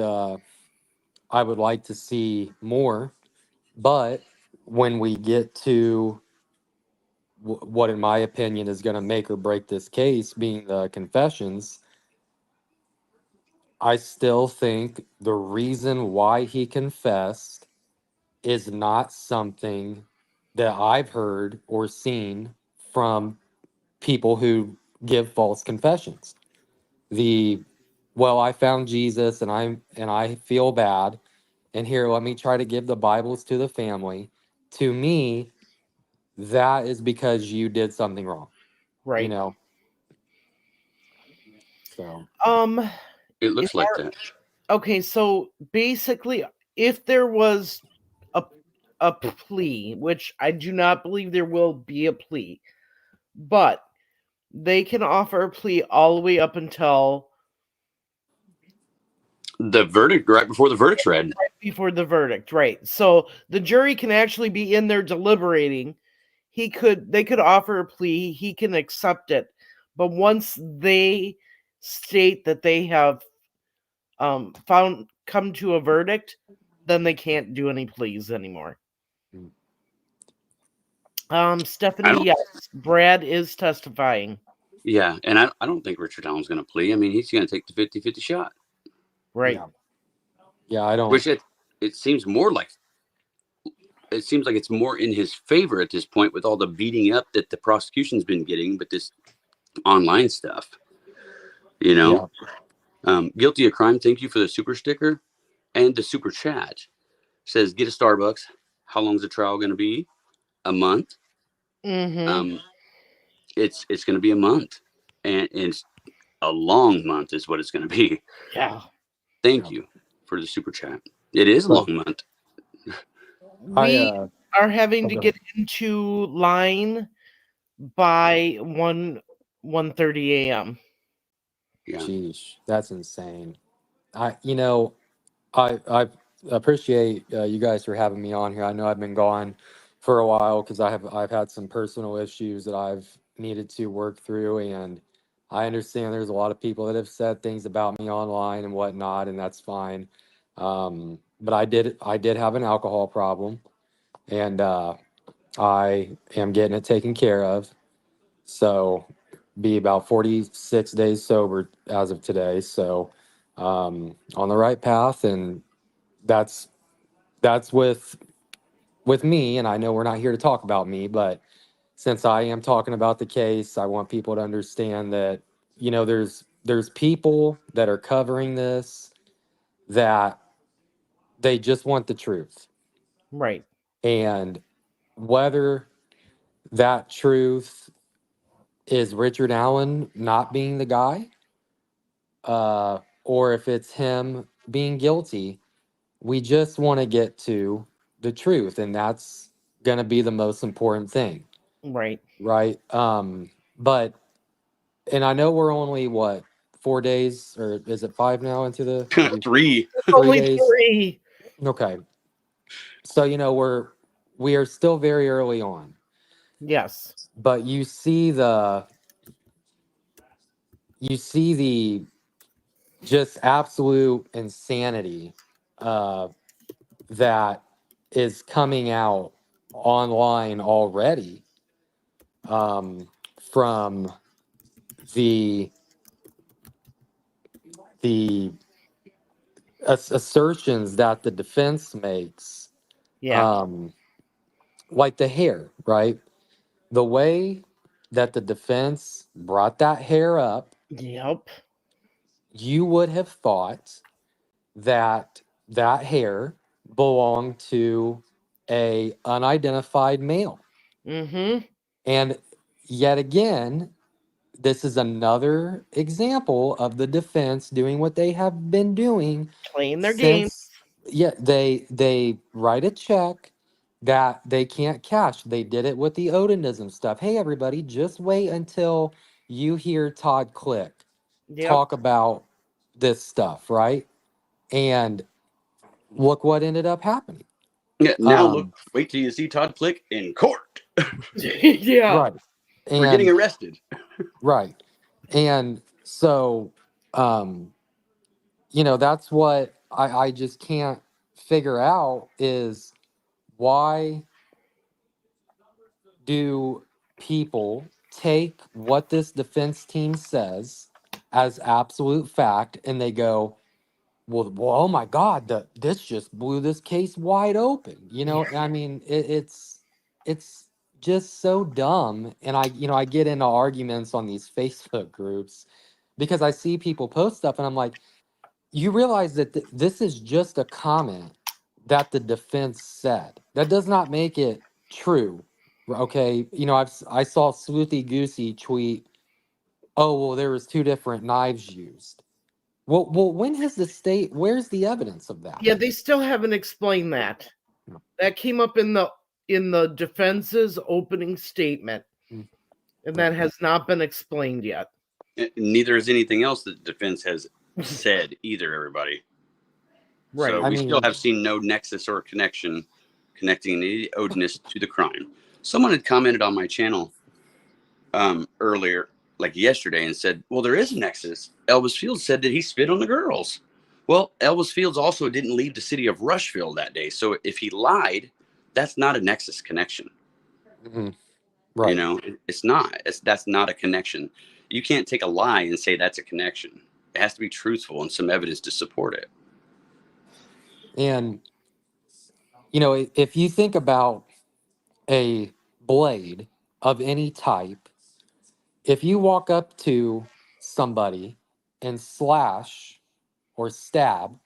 Speaker 3: like to see more, but when we get to what, in my opinion, is going to make or break this case, being the confessions, I still think the reason why he confessed is not something that I've heard or seen from people who give false confessions. Well, I found Jesus and I feel bad, and here, let me try to give the Bibles to the family. To me, that is because you did something wrong.
Speaker 1: Right.
Speaker 3: So
Speaker 2: It looks like that.
Speaker 1: Okay, so basically, if there was a plea, which I do not believe there will be a plea, but they can offer a plea all the way up until
Speaker 2: the verdict, right before the verdict's read.
Speaker 1: Right before the verdict, right? So the jury can actually be in there deliberating. They could offer a plea. He can accept it, but once they state that they have come to a verdict, then they can't do any pleas anymore. Stephanie, yes, Brad is testifying.
Speaker 2: Yeah, and I don't think Richard Allen's going to plea. I mean, he's going to take the 50-50 shot.
Speaker 1: Right.
Speaker 3: Yeah, I don't.
Speaker 2: Which it seems more like, it seems like it's more in his favor at this point with all the beating up that the prosecution's been getting, but this online stuff,
Speaker 3: Yeah.
Speaker 2: Guilty of crime. Thank you for the super sticker and the super chat. Says, get a Starbucks. How long's the trial going to be? A month.
Speaker 1: Mm-hmm.
Speaker 2: It's going to be a month, and it's a long month is what it's going to be.
Speaker 1: Yeah.
Speaker 2: Thank you for the super chat. It is a long month.
Speaker 1: We are having to
Speaker 3: go
Speaker 1: get into line by 1:30 a.m.
Speaker 2: Yeah.
Speaker 3: Sheesh, that's insane. I appreciate you guys for having me on here. I know I've been gone for a while because I've had some personal issues that I've needed to work through, and I understand there's a lot of people that have said things about me online and whatnot, and that's fine. But I did have an alcohol problem, and I am getting it taken care of. So be about 46 days sober as of today. So on the right path, and that's with me. And I know we're not here to talk about me, but since I am talking about the case, I want people to understand that, there's people that are covering this that they just want the truth.
Speaker 1: Right.
Speaker 3: And whether that truth is Richard Allen not being the guy, or if it's him being guilty, we just want to get to the truth, and that's going to be the most important thing,
Speaker 1: Right.
Speaker 3: right? But and I know we're only 4 days, or is it 5 now into the
Speaker 2: 3.
Speaker 1: It's
Speaker 3: 3
Speaker 1: only
Speaker 3: days?
Speaker 1: 3.
Speaker 3: Okay, so we are still very early on,
Speaker 1: Yes.
Speaker 3: but you see the just absolute insanity that is coming out online already, from the the assertions that the defense makes,
Speaker 1: Yeah.
Speaker 3: like the hair, right? The way that the defense brought that hair up,
Speaker 1: Yep.
Speaker 3: you would have thought that that hair belonged to a unidentified male.
Speaker 1: Mm-hmm.
Speaker 3: And yet again, this is another example of the defense doing what they have been doing
Speaker 1: Playing their game.
Speaker 3: since. Yeah, they write a check that they can't cash. They did it with the Odinism stuff. Hey everybody, just wait until you hear Todd Click
Speaker 1: Yep.
Speaker 3: talk about this stuff, right? And look what ended up happening.
Speaker 2: Yeah, now look,
Speaker 3: Um,
Speaker 2: wait till you see Todd Click in court.
Speaker 1: Yeah.
Speaker 3: right.
Speaker 2: We're getting
Speaker 3: And
Speaker 2: arrested.
Speaker 3: right. And so that's what I just can't figure out is why do people take what this defense team says as absolute fact and they go, well, oh my God, this just blew this case wide open. I mean, it's just so dumb. And I get into arguments on these Facebook groups because I see people post stuff and I'm like, you realize that this is just a comment that the defense said. That does not make it true. Okay, I saw Sleuthy Goosey tweet, "Oh well, there was 2 different knives used." Well, when has the state? Where's the evidence of that?
Speaker 1: Yeah, they still haven't explained that.
Speaker 3: No.
Speaker 1: That came up in the defense's opening statement,
Speaker 3: Mm.
Speaker 1: and
Speaker 3: Yeah.
Speaker 1: that has not been explained yet.
Speaker 2: Neither is anything else that the defense has said either, everybody.
Speaker 1: Right.
Speaker 2: So
Speaker 3: I
Speaker 2: we still
Speaker 3: mean,
Speaker 2: have seen no nexus or connection connecting the Odinist to the crime. Someone had commented on my channel earlier, like yesterday, and said, well, there is a nexus. Elvis Fields said that he spit on the girls. Well, Elvis Fields also didn't leave the city of Rushville that day. So if he lied, that's not a nexus connection.
Speaker 3: right.
Speaker 2: It's not. That's not a connection. You can't take a lie and say that's a connection. It has to be truthful and some evidence to support it.
Speaker 3: And if you think about a blade of any type, if you walk up to somebody and slash or stab,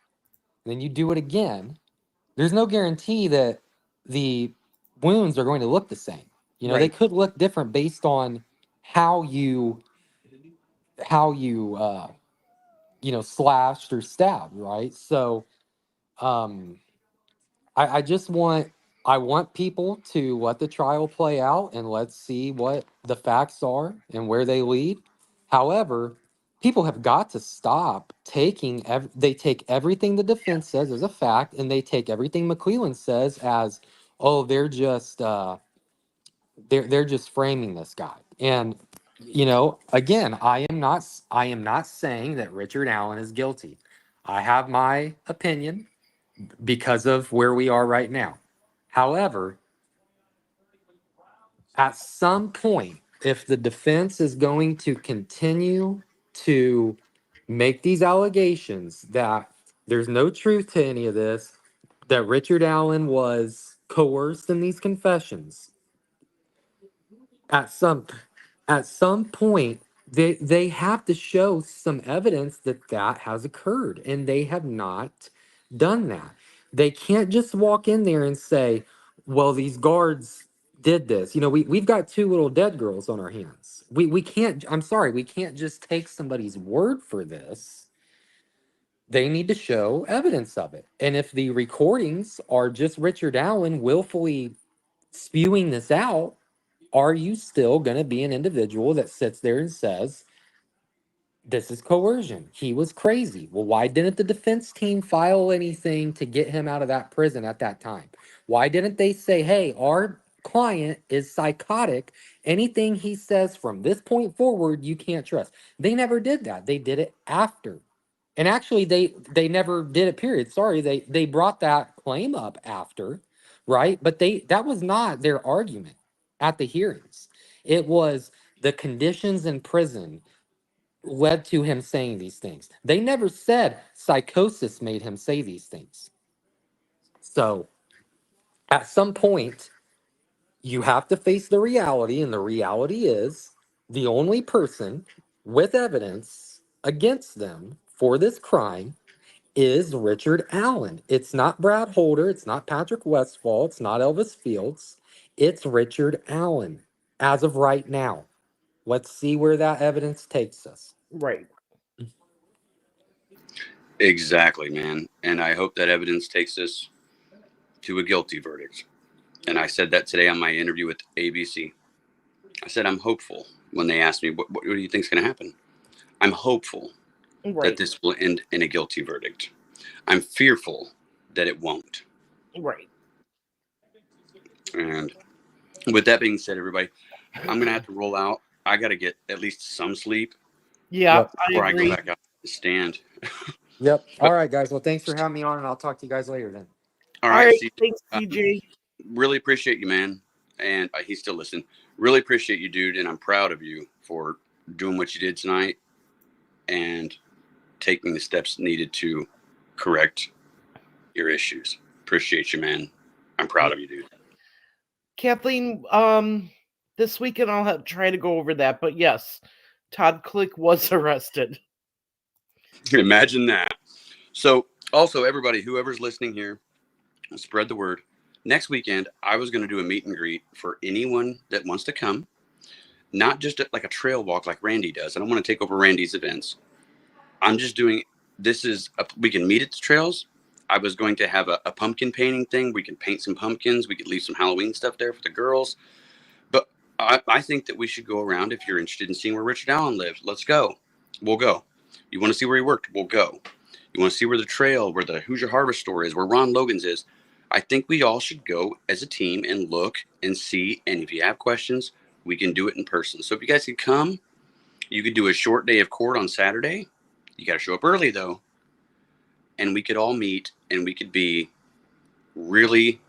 Speaker 3: then you do it again, there's no guarantee that the wounds are going to look the same. They
Speaker 1: Right.
Speaker 3: could look different based on how you how you slashed or stabbed, right? So I just want people to let the trial play out and let's see what the facts are and where they lead. However, people have got to stop taking they take everything the defense says as a fact, and they take everything McClellan says as, oh, they're just framing this guy. And again, I am not saying that Richard Allen is guilty. I have my opinion because of where we are right now. However, at some point, if the defense is going to continue to make these allegations that there's no truth to any of this, that Richard Allen was coerced in these confessions, at some point they have to show some evidence that has occurred, and they have not done that. They can't just walk in there and say, well, these guards did this. We've got two little dead girls on our hands. We can't, I'm sorry, we can't just take somebody's word for this. They need to show evidence of it. And if the recordings are just Richard Allen willfully spewing this out, are you still going to be an individual that sits there and says, this is coercion? He was crazy. Well, why didn't the defense team file anything to get him out of that prison at that time? Why didn't they say, hey, our client is psychotic. Anything he says from this point forward, you can't trust? They never did that. They did it after. And actually, they never did it, period. Sorry, they brought that claim up after, right? But that was not their argument at the hearings. It was the conditions in prison led to him saying these things. They never said psychosis made him say these things. So at some point, you have to face the reality, and the reality is the only person with evidence against them for this crime is Richard Allen. It's not Brad Holder. It's not Patrick Westfall. It's not Elvis Fields. It's Richard Allen as of right now. Let's see where that evidence takes us.
Speaker 1: Right.
Speaker 2: Exactly, man. And I hope that evidence takes us to a guilty verdict. And I said that today on my interview with ABC. I said, I'm hopeful when they asked me, what do you think is going to happen? I'm hopeful that this will end in a guilty verdict. I'm fearful that it won't.
Speaker 1: Right.
Speaker 2: And with that being said, everybody, I'm going to have to roll out. I got to get at least some sleep.
Speaker 1: Yeah,
Speaker 3: Yep.
Speaker 2: Before
Speaker 1: I agree.
Speaker 2: go back out and stand.
Speaker 3: Yep. All right, guys. Well, thanks for having me on, and I'll talk to you guys later then.
Speaker 2: All right.
Speaker 1: Thanks, CJ.
Speaker 2: Really appreciate you, man. And he's still listening. Really appreciate you, dude. And I'm proud of you for doing what you did tonight and taking the steps needed to correct your issues. Appreciate you, man. I'm proud of you, dude.
Speaker 1: Kathleen, this weekend I'll try to go over that. But yes, Todd Click was arrested.
Speaker 2: Imagine that. So also, everybody, whoever's listening here, spread the word. Next weekend, I was going to do a meet and greet for anyone that wants to come. Not just like a trail walk like Randy does. I don't want to take over Randy's events. I'm just doing, we can meet at the trails. I was going to have a pumpkin painting thing. We can paint some pumpkins. We could leave some Halloween stuff there for the girls. But I think that we should go around. If you're interested in seeing where Richard Allen lived, let's go. We'll go. You want to see where he worked? We'll go. You want to see where the trail, where the Hoosier Harvest store is, where Ron Logan's is? I think we all should go as a team and look and see. And if you have questions, we can do it in person. So if you guys could come, you could do a short day of court on Saturday. You got to show up early, though. And we could all meet, and we could be really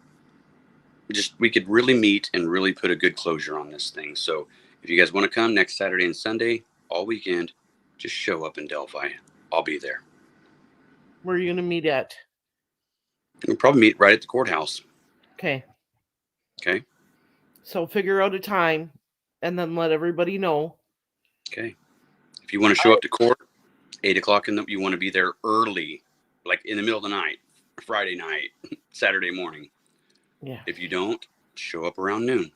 Speaker 2: we could really meet and really put a good closure on this thing. So if you guys want to come next Saturday and Sunday, all weekend, just show up in Delphi. I'll be there.
Speaker 1: Where are you going to meet at?
Speaker 2: We'll probably meet right at the courthouse.
Speaker 1: Okay.
Speaker 2: Okay.
Speaker 1: So figure out a time and then let everybody know.
Speaker 2: Okay. If you want to show up to court, 8 o'clock you want to be there early, like in the middle of the night, Friday night, Saturday morning.
Speaker 1: Yeah.
Speaker 2: If you don't, show up around noon.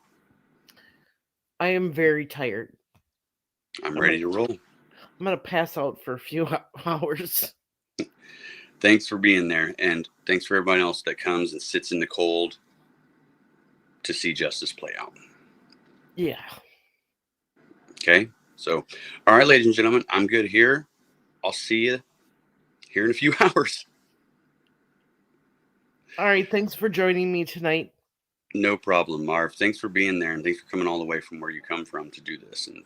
Speaker 1: I am very tired.
Speaker 2: I'm ready to roll.
Speaker 1: I'm going to pass out for a few hours.
Speaker 2: Thanks for being there. And thanks for everybody else that comes and sits in the cold to see justice play out.
Speaker 1: Yeah.
Speaker 2: Okay. So, all right, ladies and gentlemen, I'm good here. I'll see you here in a few hours.
Speaker 1: All right. Thanks for joining me tonight.
Speaker 2: No problem, Marv. Thanks for being there, and thanks for coming all the way from where you come from to do this. And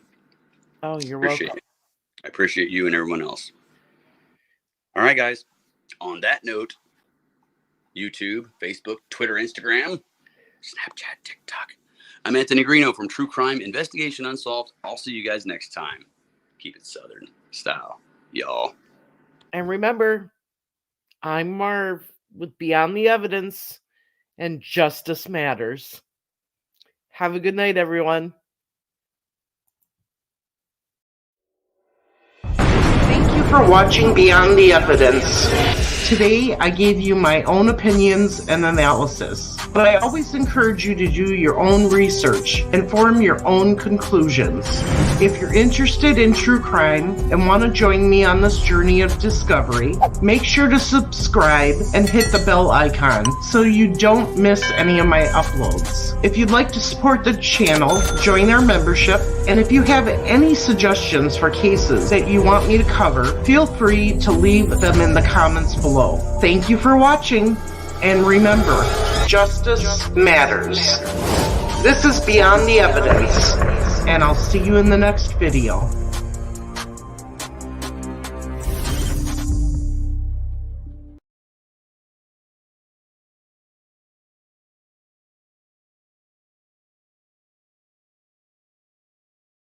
Speaker 1: You're
Speaker 2: appreciate
Speaker 1: welcome.
Speaker 2: it. I appreciate you and everyone else. All right, guys. On that note, YouTube, Facebook, Twitter, Instagram, Snapchat, TikTok. I'm Anthony Greeno from True Crime Investigation Unsolved. I'll see you guys next time. Keep it Southern style, y'all.
Speaker 1: And remember, I'm Marv with Beyond the Evidence, and Justice Matters. Have a good night, everyone. Thank you for watching Beyond the Evidence. Today, I gave you my own opinions and analysis, but I always encourage you to do your own research and form your own conclusions. If you're interested in true crime and want to join me on this journey of discovery, make sure to subscribe and hit the bell icon so you don't miss any of my uploads. If you'd like to support the channel, join our membership, and if you have any suggestions for cases that you want me to cover, feel free to leave them in the comments below. Thank you for watching, and remember, justice matters. This is Beyond the Evidence, and I'll see you in the next video.